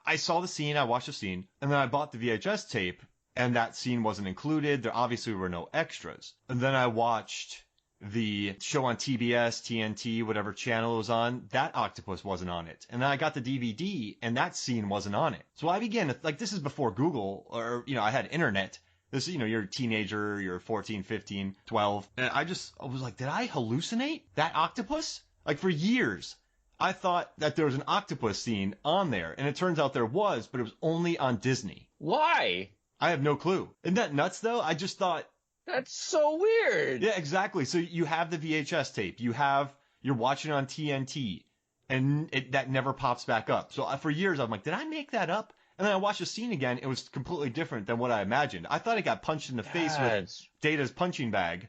S1: I saw the scene, I watched the scene, and then I bought the VHS tape, and that scene wasn't included. There obviously were no extras. And then I watched the show on TBS, TNT, whatever channel it was on. That octopus wasn't on it. And then I got the DVD, and that scene wasn't on it. So I began to, like, this is before Google, or, I had internet. This, you're a teenager, you're 14, 15, 12. And I was like, did I hallucinate that octopus? Like, for years, I thought that there was an octopus scene on there, and it turns out there was, but it was only on Disney.
S2: Why?
S1: I have no clue. Isn't that nuts, though? I just thought...
S2: That's so weird.
S1: Yeah, exactly. So you have the VHS tape. You're watching it on TNT, and that never pops back up. So for years, I'm like, did I make that up? And then I watched the scene again. It was completely different than what I imagined. I thought he got punched in the face with Data's punching bag.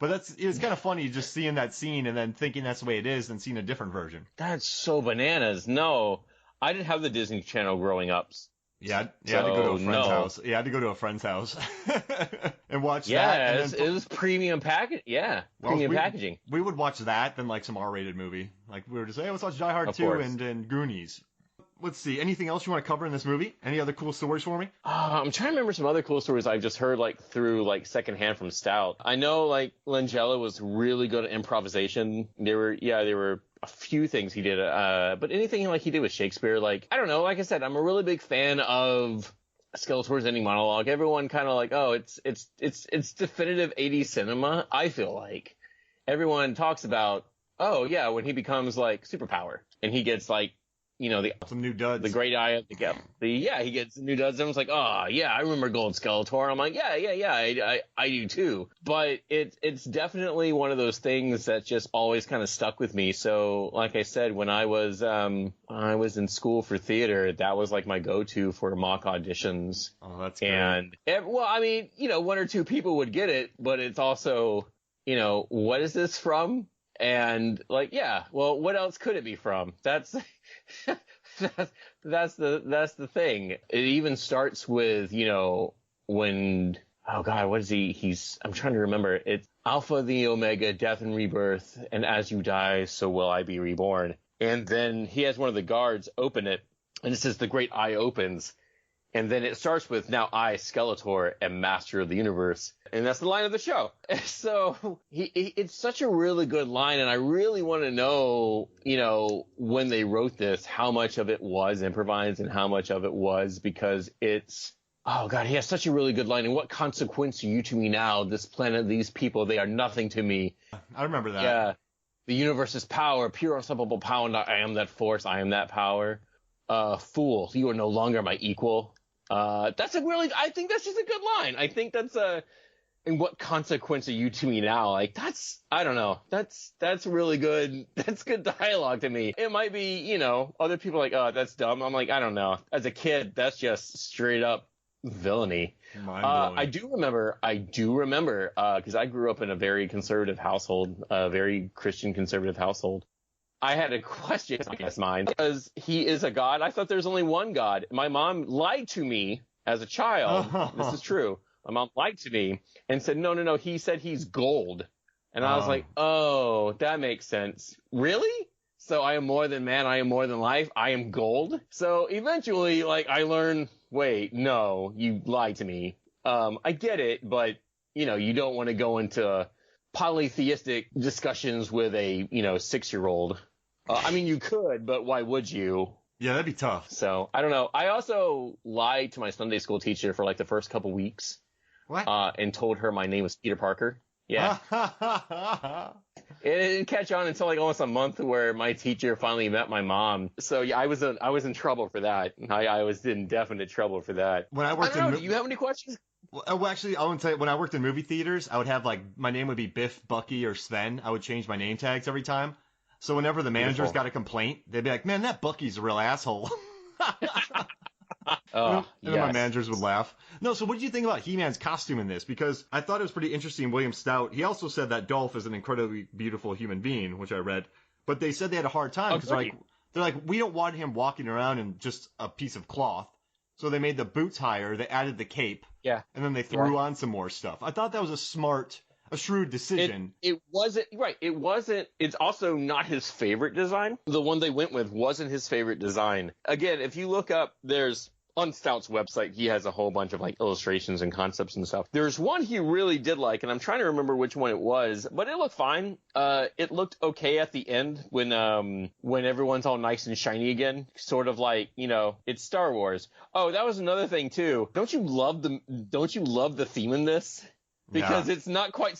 S1: But it was kind of funny just seeing that scene and then thinking that's the way it is and seeing a different version.
S2: That's so bananas. No, I didn't have the Disney Channel growing up.
S1: Yeah, I had to go to a friend's house. Yeah, I had to go to a friend's house and watch that.
S2: Yeah, it was premium package. Yeah, premium packaging.
S1: We would watch that than like some R-rated movie. Like we were just hey, let's watch Die Hard 2 and Goonies. Let's see. Anything else you want to cover in this movie? Any other cool stories for me?
S2: I'm trying to remember some other cool stories I've just heard like through like secondhand from Stout. I know like Langella was really good at improvisation. There were a few things he did, but anything like he did with Shakespeare, like I don't know. Like I said, I'm a really big fan of Skeletor's ending monologue. Everyone kind of like, oh, it's definitive 80s cinema. I feel like everyone talks about, oh yeah, when he becomes like superpower and he gets like. You know,
S1: some new duds.
S2: The great eye of he gets new duds. Everyone's like, oh, yeah, I remember Gold Skeletor. I'm like, yeah, I do too. But it's definitely one of those things that just always kind of stuck with me. So, like I said, when I was in school for theater, that was like my go-to for mock auditions.
S1: Oh, that's great.
S2: And, well, I mean, you know, one or two people would get it, but it's also, you know, what is this from? And like, yeah, well, what else could it be from? That's the thing. It even starts with, you know, when, oh God, what is I'm trying to remember. It's Alpha, the Omega, death and rebirth. And as you die, so will I be reborn. And then he has one of the guards open it and it says the great eye opens. And then it starts with, now I, Skeletor, am master of the universe. And that's the line of the show. So it's such a really good line. And I really want to know, you know, when they wrote this, how much of it was improvised and how much of it was because it's, oh God, he has such a really good line. And what consequence are you to me now? This planet, these people, they are nothing to me.
S1: I remember that.
S2: Yeah. The universe's power, pure unstoppable power. And I am that force. I am that power. Fool, you are no longer my equal. I think that's just a good line. I think that's and what consequence are you to me now? Like I don't know. That's really good. That's good dialogue to me. It might be, you know, other people are like, oh, that's dumb. I'm like, I don't know. As a kid, that's just straight up villainy. I do remember, because I grew up in a very conservative household, a very Christian conservative household. I had a question in my mind because he is a god. I thought there's only one god. My mom lied to me as a child. This is true. My mom lied to me and said, no. He said he's gold. And I was like, oh, that makes sense. Really? So I am more than man. I am more than life. I am gold. So eventually, like I learned, wait, no, you lied to me. I get it, but you know, you don't want to go into polytheistic discussions with a, you know, 6-year-old. I mean, you could, but why would you?
S1: Yeah, that'd be tough.
S2: So, I don't know. I also lied to my Sunday school teacher for like the first couple weeks.
S1: What?
S2: And told her my name was Peter Parker. Yeah. It didn't catch on until like almost a month where my teacher finally met my mom. So yeah, I was in trouble for that. I was in definite trouble for that.
S1: When I worked
S2: do you have any questions?
S1: Well, actually, I want to tell you, when I worked in movie theaters, I would have like, my name would be Biff, Bucky, or Sven. I would change my name tags every time. So whenever the managers got a complaint, they'd be like, man, that Bucky's a real asshole. And then my managers would laugh. No, so what did you think about He-Man's costume in this? Because I thought it was pretty interesting. William Stout, he also said that Dolph is an incredibly beautiful human being, which I read. But they said they had a hard time because they're like, we don't want him walking around in just a piece of cloth. So they made the boots higher, they added the cape, and then they threw on some more stuff. I thought that was a shrewd decision.
S2: It wasn't, right, it's also not his favorite design. The one they went with wasn't his favorite design. Again, if you look up, on Stout's website, he has a whole bunch of like illustrations and concepts and stuff. There's one he really did like, and I'm trying to remember which one it was, but it looked fine. It looked okay at the end when everyone's all nice and shiny again, sort of like, you know, it's Star Wars. Oh, that was another thing too. Don't you love the theme in this? Because it's not quite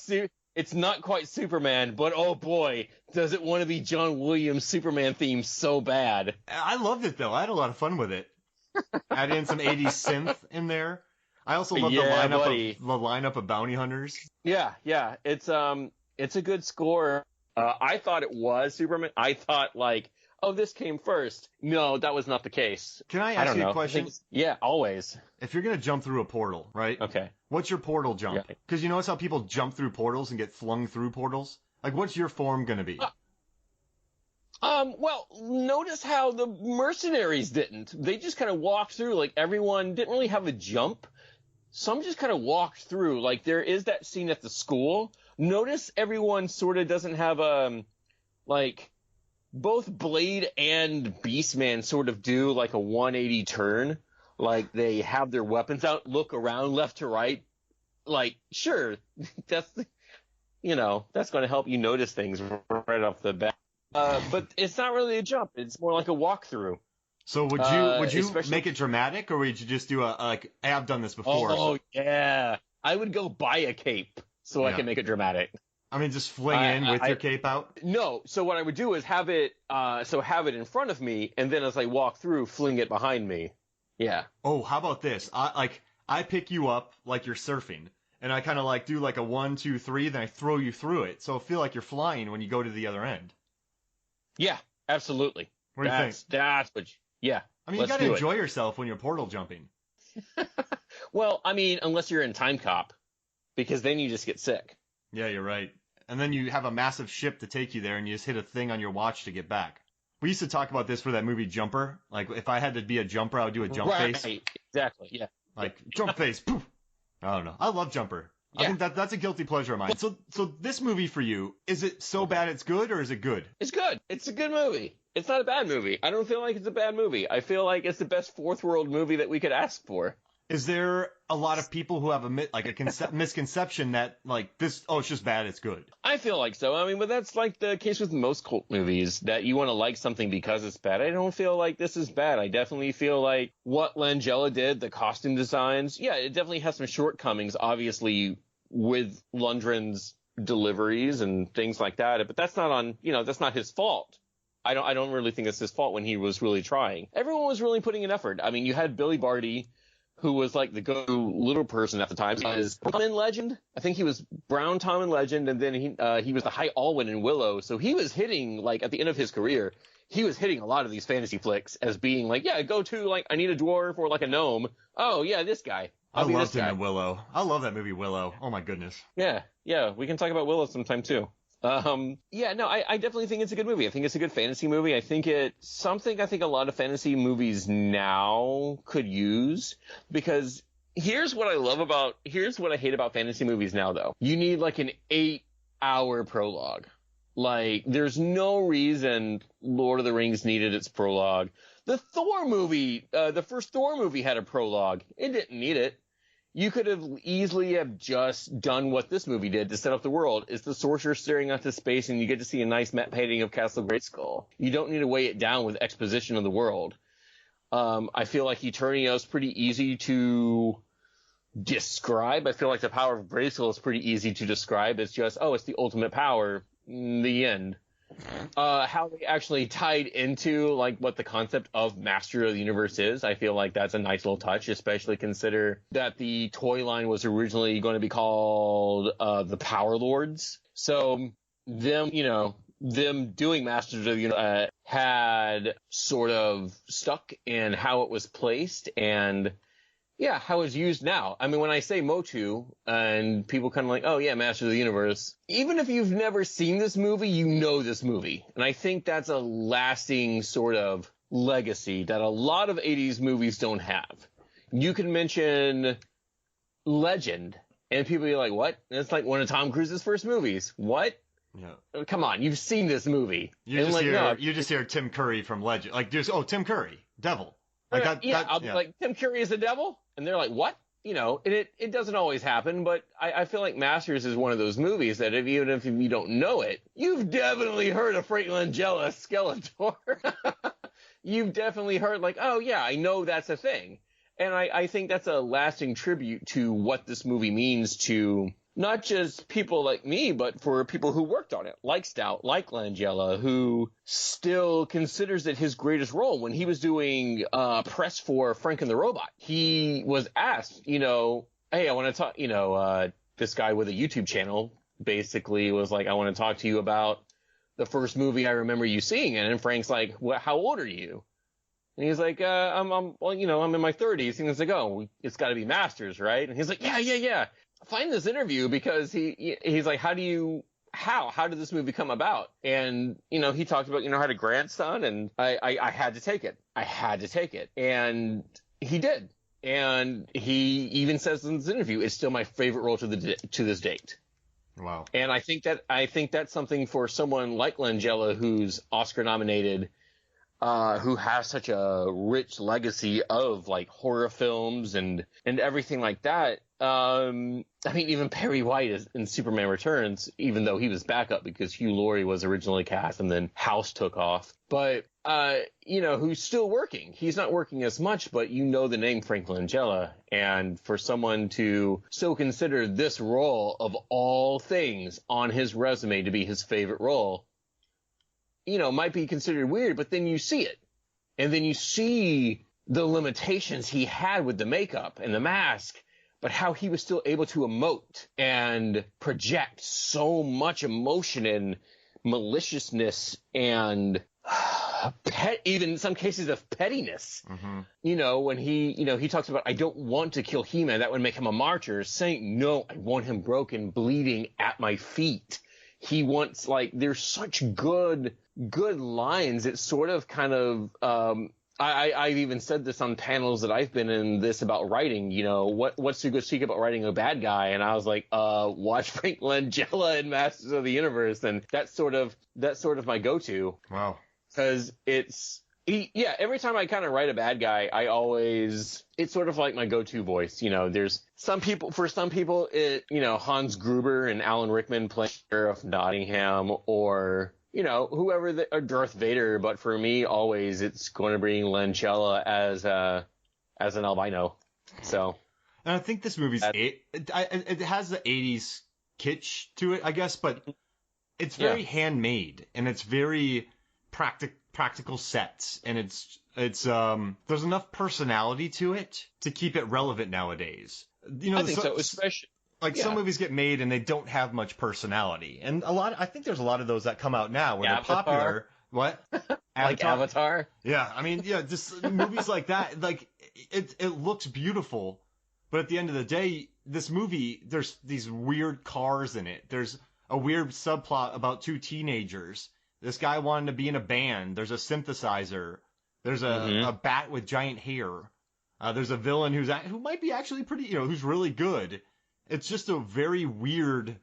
S2: It's not quite Superman, but oh boy, does it want to be John Williams' Superman theme so bad.
S1: I loved it, though. I had a lot of fun with it. Add in some 80s synth in there. I also love the lineup of bounty hunters.
S2: Yeah. It's a good score. I thought it was Superman. I thought, like, oh, this came first. No, that was not the case.
S1: Can I ask you a question?
S2: Yeah, always.
S1: If you're going to jump through a portal, right?
S2: Okay.
S1: What's your portal jump? Because you notice how people jump through portals and get flung through portals? Like, what's your form going to be?
S2: Well, notice how the mercenaries didn't. They just kind of walked through. Like, everyone didn't really have a jump. Some just kind of walked through. Like, there is that scene at the school. Notice everyone sort of doesn't have, like, both Blade and Beastman sort of do, like, a 180 turn. Like, they have their weapons out, look around left to right. Like, sure, that's going to help you notice things right off the bat. But it's not really a jump. It's more like a walkthrough.
S1: So would you make it dramatic, or would you just do I've done this before.
S2: Oh, yeah. I would go buy a cape so I can make it dramatic.
S1: I mean, just fling in with your cape out?
S2: No. So what I would do is have it in front of me, and then as I walk through, fling it behind me. Yeah.
S1: Oh, how about this? I pick you up like you're surfing, and I kind of like do like a 1, 2, 3, then I throw you through it, so I feel like you're flying when you go to the other end.
S2: Yeah, absolutely.
S1: What do you think?
S2: That's what. Yeah.
S1: I mean, you got to enjoy yourself when you're portal jumping.
S2: Well, I mean, unless you're in Time Cop, because then you just get sick.
S1: Yeah, you're right. And then you have a massive ship to take you there, and you just hit a thing on your watch to get back. We used to talk about this for that movie Jumper. Like, if I had to be a jumper, I would do a jump face.
S2: Right, exactly, yeah.
S1: Like, jump face, poof. I don't know. I love Jumper. Yeah. I think that's a guilty pleasure of mine. So this movie for you, is it so bad it's good, or is it good?
S2: It's good. It's a good movie. It's not a bad movie. I don't feel like it's a bad movie. I feel like it's the best fourth world movie that we could ask for.
S1: Is there a lot of people who have a misconception that, like, this, oh, it's just bad, it's good?
S2: I feel like so. I mean, but that's like the case with most cult movies, that you want to like something because it's bad. I don't feel like this is bad. I definitely feel like what Langella did, the costume designs, yeah, it definitely has some shortcomings, obviously, with Lundgren's deliveries and things like that. But that's not that's not his fault. I don't really think it's his fault when he was really trying. Everyone was really putting in effort. I mean, you had Billy Barty, who was like the go-to little person at the time. He was Tom in Legend. I think he was Brown Tom in Legend, and then he was the High Alwyn in Willow. So he was hitting, like, at the end of his career, he was hitting a lot of these fantasy flicks as being like, yeah, go to, like, I need a dwarf or like a gnome. Oh, yeah, this guy.
S1: I loved him in Willow. I love that movie Willow. Oh my goodness.
S2: Yeah, we can talk about Willow sometime too. I definitely think it's a good movie. I think it's a good fantasy movie. I think it's something I think a lot of fantasy movies now could use, because here's what I hate about fantasy movies now, though. You need like an 8-hour prologue. Like, there's no reason Lord of the Rings needed its prologue. The Thor movie, the first Thor movie had a prologue. It didn't need it. You could have easily have just done what this movie did to set up the world. It's the sorcerer staring out to space, and you get to see a nice matte painting of Castle Grayskull. You don't need to weigh it down with exposition of the world. I feel like Eternia is pretty easy to describe. I feel like the power of Grayskull is pretty easy to describe. It's just, it's the ultimate power. The end. How they actually tied into, like, what the concept of Master of the Universe is, I feel like that's a nice little touch, especially consider that the toy line was originally going to be called the Power Lords. So them doing Masters of the Universe had sort of stuck in how it was placed and how it's used now. I mean, when I say Motu, and people kind of like, oh yeah, Master of the Universe, even if you've never seen this movie, you know this movie. And I think that's a lasting sort of legacy that a lot of 80s movies don't have. You can mention Legend, and people be like, what? And it's like one of Tom Cruise's first movies. What? Yeah. Come on, you've seen this movie.
S1: You just hear Tim Curry from Legend. Like, Tim Curry, Devil.
S2: Like I'll be like, Tim Curry is the devil? And they're like, what? And it doesn't always happen, but I feel like Masters is one of those movies that even if you don't know it, you've definitely heard of Frank Langella, Skeletor. You've definitely heard, like, oh yeah, I know that's a thing. And I think that's a lasting tribute to what this movie means to not just people like me, but for people who worked on it, like Stout, like Langella, who still considers it his greatest role. When he was doing press for Frank and the Robot, he was asked, hey, I want to talk, this guy with a YouTube channel basically was like, I want to talk to you about the first movie I remember you seeing. And Frank's like, how old are you? And he's like, I'm in my 30s. And he's like, oh, it's got to be Masters, right? And he's like, yeah. Find this interview because he's like, how did this movie come about? And, he talked about, how to grandson, and I had to take it. And he did. And he even says in this interview, it's still my favorite role to this date.
S1: Wow.
S2: And I think that's something for someone like Langella, who's Oscar nominated, who has such a rich legacy of like horror films and everything like that. Even Perry White in Superman Returns, even though he was backup because Hugh Laurie was originally cast and then House took off. But, who's still working. He's not working as much, but the name Frank Langella. And for someone to so consider this role of all things on his resume to be his favorite role, might be considered weird, but then you see it. And then you see the limitations he had with the makeup and the mask, but how he was still able to emote and project so much emotion and maliciousness and even in some cases of pettiness. Mm-hmm. When he talks about, I don't want to kill He-Man, that would make him a martyr, saying, no, I want him broken, bleeding at my feet. He wants, there's such good lines. It's sort of kind of, I've even said this on panels that I've been in this about writing, what's the good secret about writing a bad guy? And I was like, watch Frank Langella in Masters of the Universe. And that's sort of my go-to.
S1: Wow.
S2: Cause every time I kind of write a bad guy, it's sort of like my go-to voice. There's for some people, Hans Gruber and Alan Rickman play Sheriff Nottingham or, whoever, or Darth Vader. But for me, always, it's going to bring Langella as an albino. So.
S1: And I think this movie's, it has the 80s kitsch to it, I guess, but it's very handmade and it's very practical sets, and it's there's enough personality to it to keep it relevant nowadays.
S2: I think so, especially
S1: some movies get made and they don't have much personality, and I think there's a lot of those that come out now where
S2: Avatar.
S1: They're popular. What?
S2: Like Avatar?
S1: Yeah, just movies like that. It looks beautiful, but at the end of the day, this movie, there's these weird cars in it. There's a weird subplot about two teenagers. This guy wanted to be in a band. There's a synthesizer. There's a bat with giant hair. There's a villain who might be actually pretty, who's really good. It's just a very weird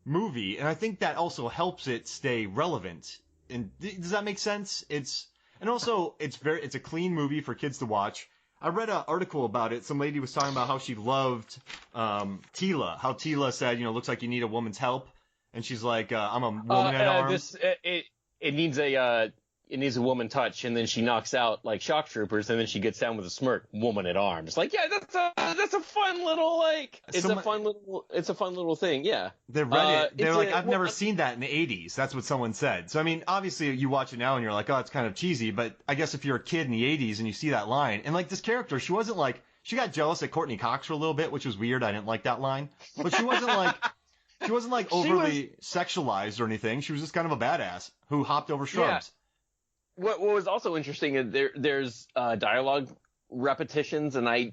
S1: movie, and I think that also helps it stay relevant. And does that make sense? It's a clean movie for kids to watch. I read an article about it. Some lady was talking about how she loved Tila. How Tila said, looks like you need a woman's help. And she's like, I'm a woman at arms.
S2: It needs a woman touch, and then she knocks out like shock troopers, and then she gets down with a smirk, woman at arms. That's a fun little it's a fun little thing. Yeah.
S1: They read it. They're like, I've never seen that in the 80s. That's what someone said. So I mean, obviously you watch it now and you're like, oh, it's kind of cheesy. But I guess if you're a kid in the 80s and you see that line, and this character, she got jealous at Courtney Cox for a little bit, which was weird. I didn't like that line, but she wasn't overly sexualized or anything. She was just kind of a badass who hopped over shrubs.
S2: Yeah. What was also interesting is there's dialogue repetitions, and I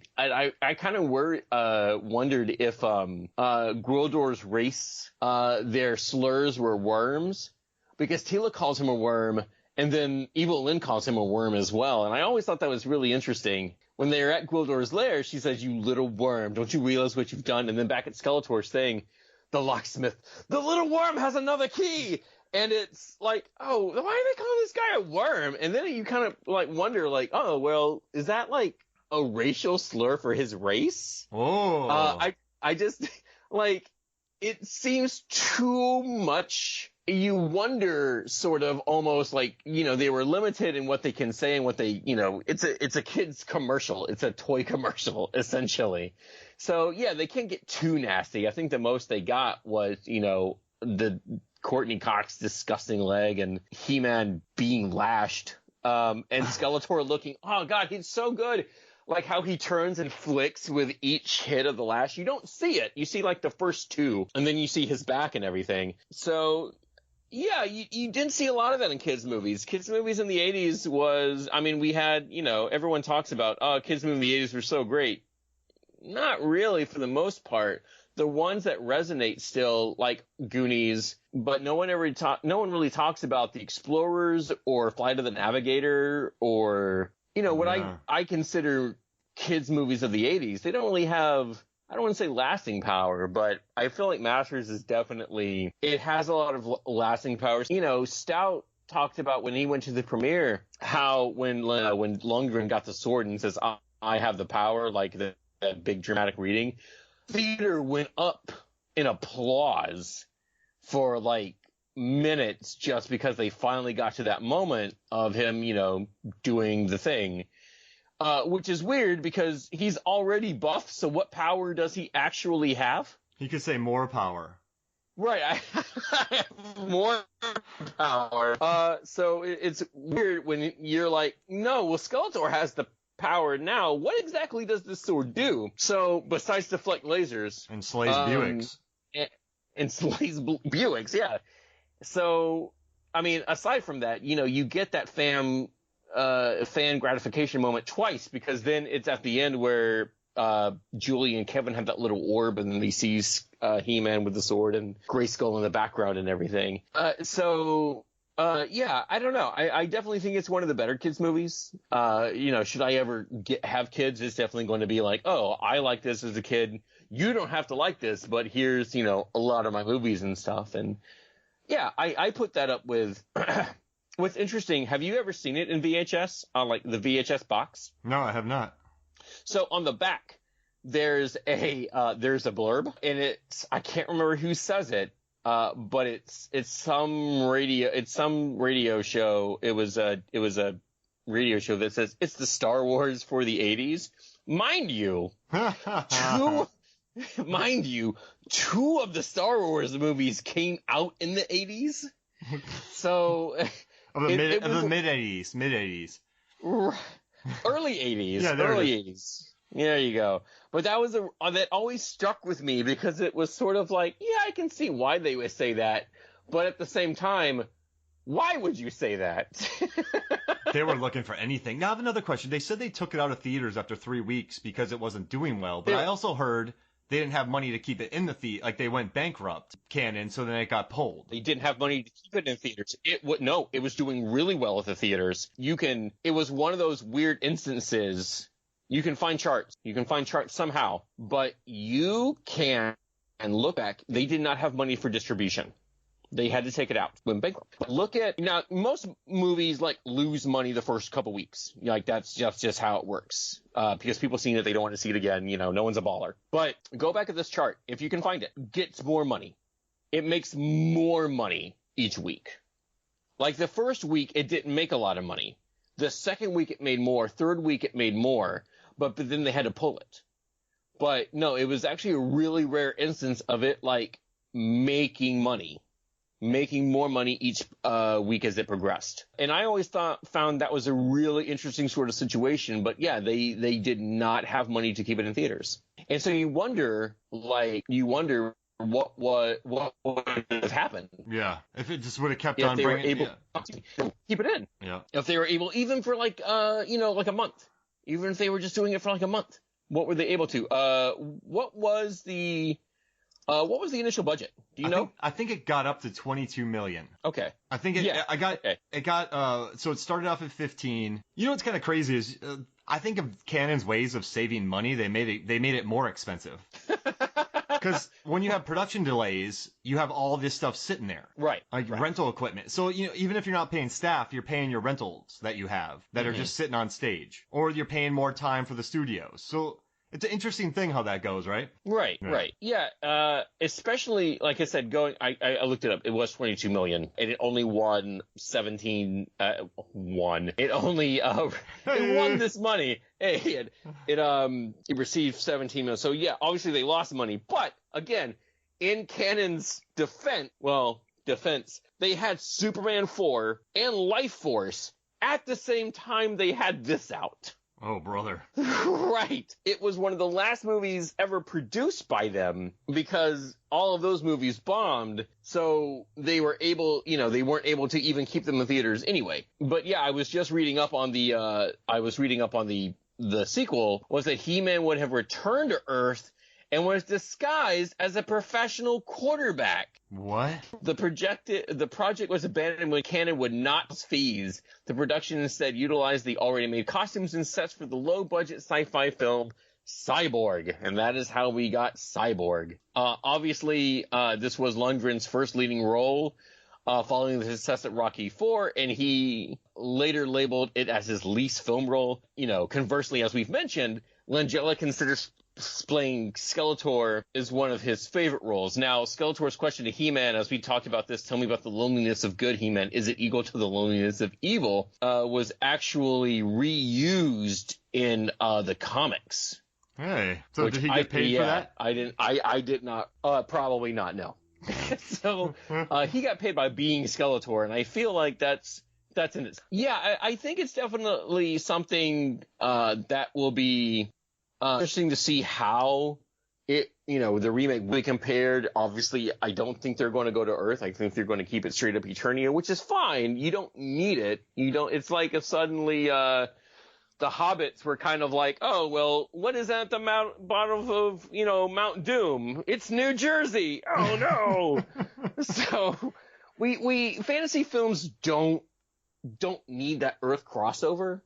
S2: kind of wondered if Gwildor's race, their slurs were worms, because Tila calls him a worm, and then Evil Lynn calls him a worm as well. And I always thought that was really interesting. When they're at Gwildor's lair, she says, "You little worm, don't you realize what you've done?" And then back at Skeletor's thing, the locksmith, "The little worm has another key." And it's like, oh, why are they calling this guy a worm? And then you kind of wonder, oh, well, is that a racial slur for his race?
S1: Oh.
S2: I just, it seems too much you wonder sort of almost like, they were limited in what they can say and what they, it's a kid's commercial. It's a toy commercial, essentially. So, yeah, they can't get too nasty. I think the most they got was, the Courtney Cox disgusting leg and He-Man being lashed. And Skeletor looking, oh, God, he's so good. Like how he turns and flicks with each hit of the lash. You don't see it. You see like the first two, and then you see his back and everything. So, yeah, you didn't see a lot of that in kids' movies. Kids' movies in the 80s was, we had, everyone talks about, kids' movies in the 80s were so great. Not really for the most part. The ones that resonate still, like Goonies, but no one really talks about The Explorers or Flight of the Navigator or, what I consider kids' movies of the 80s. They don't really have, I don't want to say lasting power, but I feel like Masters is definitely, it has a lot of lasting power. Stout talked about when he went to the premiere, how when Lundgren got the sword and says, I have the power, like that big dramatic reading, theater went up in applause for like minutes just because they finally got to that moment of him, doing the thing. Which is weird because he's already buff, so what power does he actually have?
S1: He could say more power.
S2: Right, I have more power. So it's weird when you're like, no, well, Skeletor has the power now. What exactly does this sword do? So, besides deflect lasers.
S1: And slays Buicks.
S2: And slays Buicks, yeah. So, aside from that, you get that fan gratification moment twice, because then it's at the end where Julie and Kevin have that little orb, and then he sees He-Man with the sword and Grayskull in the background and everything. Yeah, I don't know. I definitely think it's one of the better kids movies. Should I ever have kids, it's definitely going to be like, oh, I like this as a kid. You don't have to like this, but here's, a lot of my movies and stuff. And yeah, I put that up with what's interesting. Have you ever seen it in VHS on like the VHS box?
S1: No, I have not.
S2: So on the back, there's a blurb, and I can't remember who says it. But it's some radio show. It was a radio show that says it's the Star Wars for the 80s. Mind you, two of the Star Wars movies came out in the 80s. So
S1: of the mid 80s.
S2: Early 80s.
S1: Yeah,
S2: early 80s. There you go. But that was that always stuck with me because it was sort of like, yeah, I can see why they would say that. But at the same time, why would you say that?
S1: They were looking for anything. Now I have another question. They said they took it out of theaters after 3 weeks because it wasn't doing well. But I also heard they didn't have money to keep it in the theater. Like they went bankrupt, Canon, so then it got pulled.
S2: They didn't have money to keep it in theaters. It was doing really well at the theaters. It was one of those weird instances. You can find charts. Somehow. But you can look back. They did not have money for distribution. They had to take it out. Went bankrupt. But look at, now, most movies like lose money the first couple weeks. Like that's just how it works. Because people seen it, they don't want to see it again. No one's a baller. But go back at this chart. If you can find it, gets more money. It makes more money each week. Like the first week, it didn't make a lot of money. The second week, it made more. Third week, it made more. But then they had to pull it. But no, it was actually a really rare instance of it, like, making more money each week as it progressed. And I always found that was a really interesting sort of situation. But yeah, they did not have money to keep it in theaters. And so you wonder what would have happened.
S1: Yeah, if it just would have kept
S2: if
S1: on
S2: they
S1: bringing,
S2: were able to keep it in.
S1: Yeah.
S2: If they were able, even for like like a month. Even if they were just doing it for like a month, what were they able to? What was the initial budget? Do you know?
S1: I think it got up to 22 million.
S2: Okay.
S1: I think it got so it started off at 15. You know what's kind of crazy is I think of Canon's ways of saving money. They made it more expensive. Because when you have production delays, you have all this stuff sitting there.
S2: Right.
S1: Like rental equipment. So, even if you're not paying staff, you're paying your rentals that you have that are just sitting on stage. Or you're paying more time for the studios. So It's an interesting thing how that goes, right?
S2: Right. Yeah. Especially, like I said, I looked it up. It was 22 million, and it only won 17. It only it won this money. Hey, it received 17 million. So yeah, obviously they lost money. But again, in Canon's defense, they had Superman 4 and Life Force at the same time they had this out.
S1: Oh, brother.
S2: Right. It was one of the last movies ever produced by them because all of those movies bombed. So they weren't able to even keep them in theaters anyway. But yeah, I was just reading up on the sequel was that He-Man would have returned to Earth and was disguised as a professional quarterback.
S1: What?
S2: The project was abandoned when Canon would not pay fees. The production instead utilized the already made costumes and sets for the low-budget sci-fi film Cyborg, and that is how we got Cyborg. Obviously, this was Lundgren's first leading role following the success at Rocky IV, and he later labeled it as his least film role. Conversely, as we've mentioned, Langella considers playing Skeletor is one of his favorite roles. Now, Skeletor's question to He-Man, as we talked about this, tell me about the loneliness of good, He-Man, is it equal to the loneliness of evil, was actually reused in the comics.
S1: Hey, so did he get paid for that?
S2: I did not, probably not, no. So, he got paid by being Skeletor, and I feel like that's in it. Yeah, I think it's definitely something that will be interesting to see how the remake will be compared. Obviously, I don't think they're going to go to Earth. I think they're going to keep it straight up Eternia, which is fine. You don't need it. It's like if suddenly the Hobbits were kind of like, oh, well, what is at the bottom of, Mount Doom? It's New Jersey. Oh, no. So we fantasy films don't need that Earth crossover.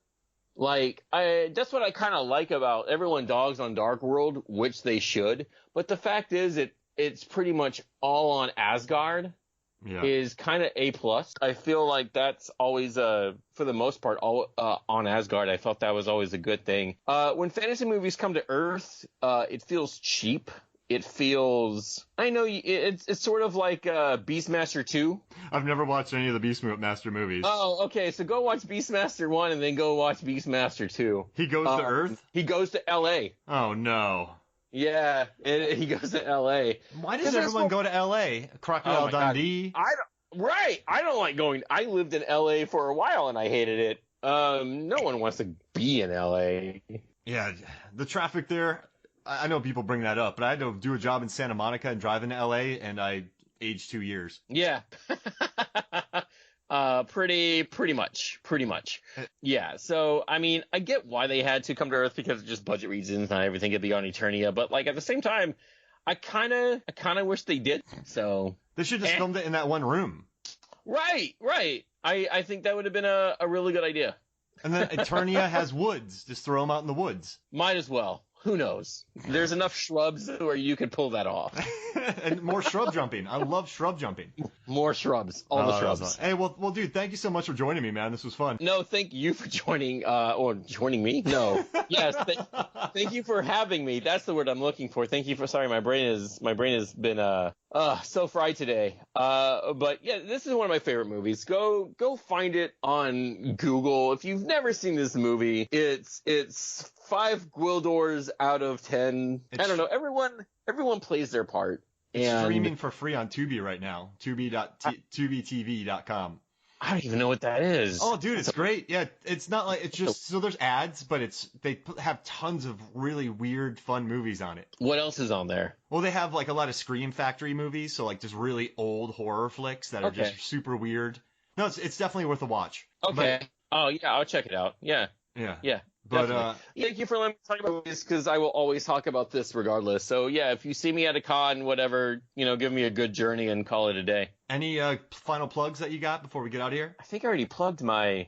S2: Like, that's what I kind of like about everyone dogs on Dark World, which they should. But the fact is, it's pretty much all on Asgard. Yeah. Is kind of A+. I feel like that's always, for the most part, all on Asgard. I felt that was always a good thing. When fantasy movies come to Earth, it feels cheap. It feels, I know it's sort of like Beastmaster 2.
S1: I've never watched any of the Beastmaster movies.
S2: Oh, okay. So go watch Beastmaster 1 and then go watch Beastmaster 2.
S1: He goes to Earth?
S2: He goes to L.A.
S1: Oh, no.
S2: Yeah, he goes to L.A.
S1: Why does everyone go to L.A.? Crocodile Dundee?
S2: I don't like going. I lived in L.A. for a while and I hated it. No one wants to be in L.A.
S1: Yeah, the traffic there. I know people bring that up, but I had to do a job in Santa Monica and drive into LA, and I aged 2 years.
S2: Yeah. Pretty much. Yeah. So, I mean, I get why they had to come to Earth because of just budget reasons, not everything could be on Eternia, but like at the same time, I kind of wish they did. So
S1: they should just filmed it in that one room.
S2: Right. I think that would have been a really good idea.
S1: And then Eternia has woods. Just throw them out in the woods.
S2: Might as well. Who knows? There's enough shrubs where you could pull that off.
S1: And more shrub jumping. I love shrub jumping.
S2: More shrubs. All the shrubs.
S1: Hey, well, dude, thank you so much for joining me, man. This was fun.
S2: No, thank you for joining, or joining me? No. Yes, thank you for having me. That's the word I'm looking for. Thank you for, sorry, my brain has been, so fried today. But yeah, this is one of my favorite movies. Go find it on Google. If you've never seen this movie, it's 5 Gwildors out of 10. I don't know. Everyone plays their part.
S1: It's streaming for free on Tubi right now. Tubitv.com.
S2: I don't even know what that is.
S1: Oh, dude, it's great. Yeah, it's not like it's just so there's ads, but they have tons of really weird, fun movies on it.
S2: What else is on there?
S1: Well, they have like a lot of Scream Factory movies, so like just really old horror flicks that are just super weird. No, it's definitely worth a watch.
S2: Okay. Oh yeah, I'll check it out. Yeah. But thank you for letting me talk about this because I will always talk about this regardless. So yeah, if you see me at a con, whatever, give me a good journey and call it a day.
S1: Any final plugs that you got before we get out of here?
S2: I think I already plugged my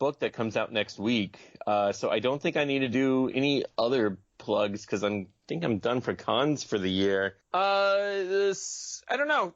S2: book that comes out next week. So I don't think I need to do any other plugs because I think I'm done for cons for the year. I don't know.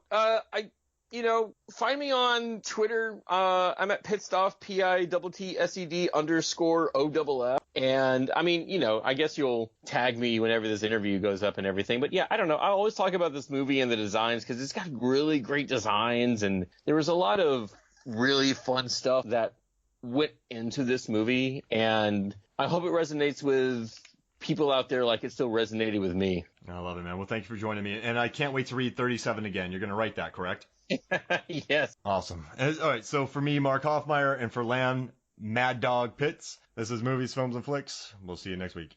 S2: Find me on Twitter. I'm at Pittsed Off, PITTSED _OFF. And I mean, you know, I guess you'll tag me whenever this interview goes up and everything. But yeah, I don't know. I always talk about this movie and the designs because it's got really great designs. And there was a lot of really fun stuff that went into this movie. And I hope it resonates with people out there like it still resonated with me.
S1: I love it, man. Well, thank you for joining me. And I can't wait to read 37 again. You're going to write that, correct?
S2: Yes.
S1: Awesome. All right. So for me, Mark Hoffmeyer, and for Lan Mad Dog Pitts, this is Movies, Films, and Flicks. We'll see you next week.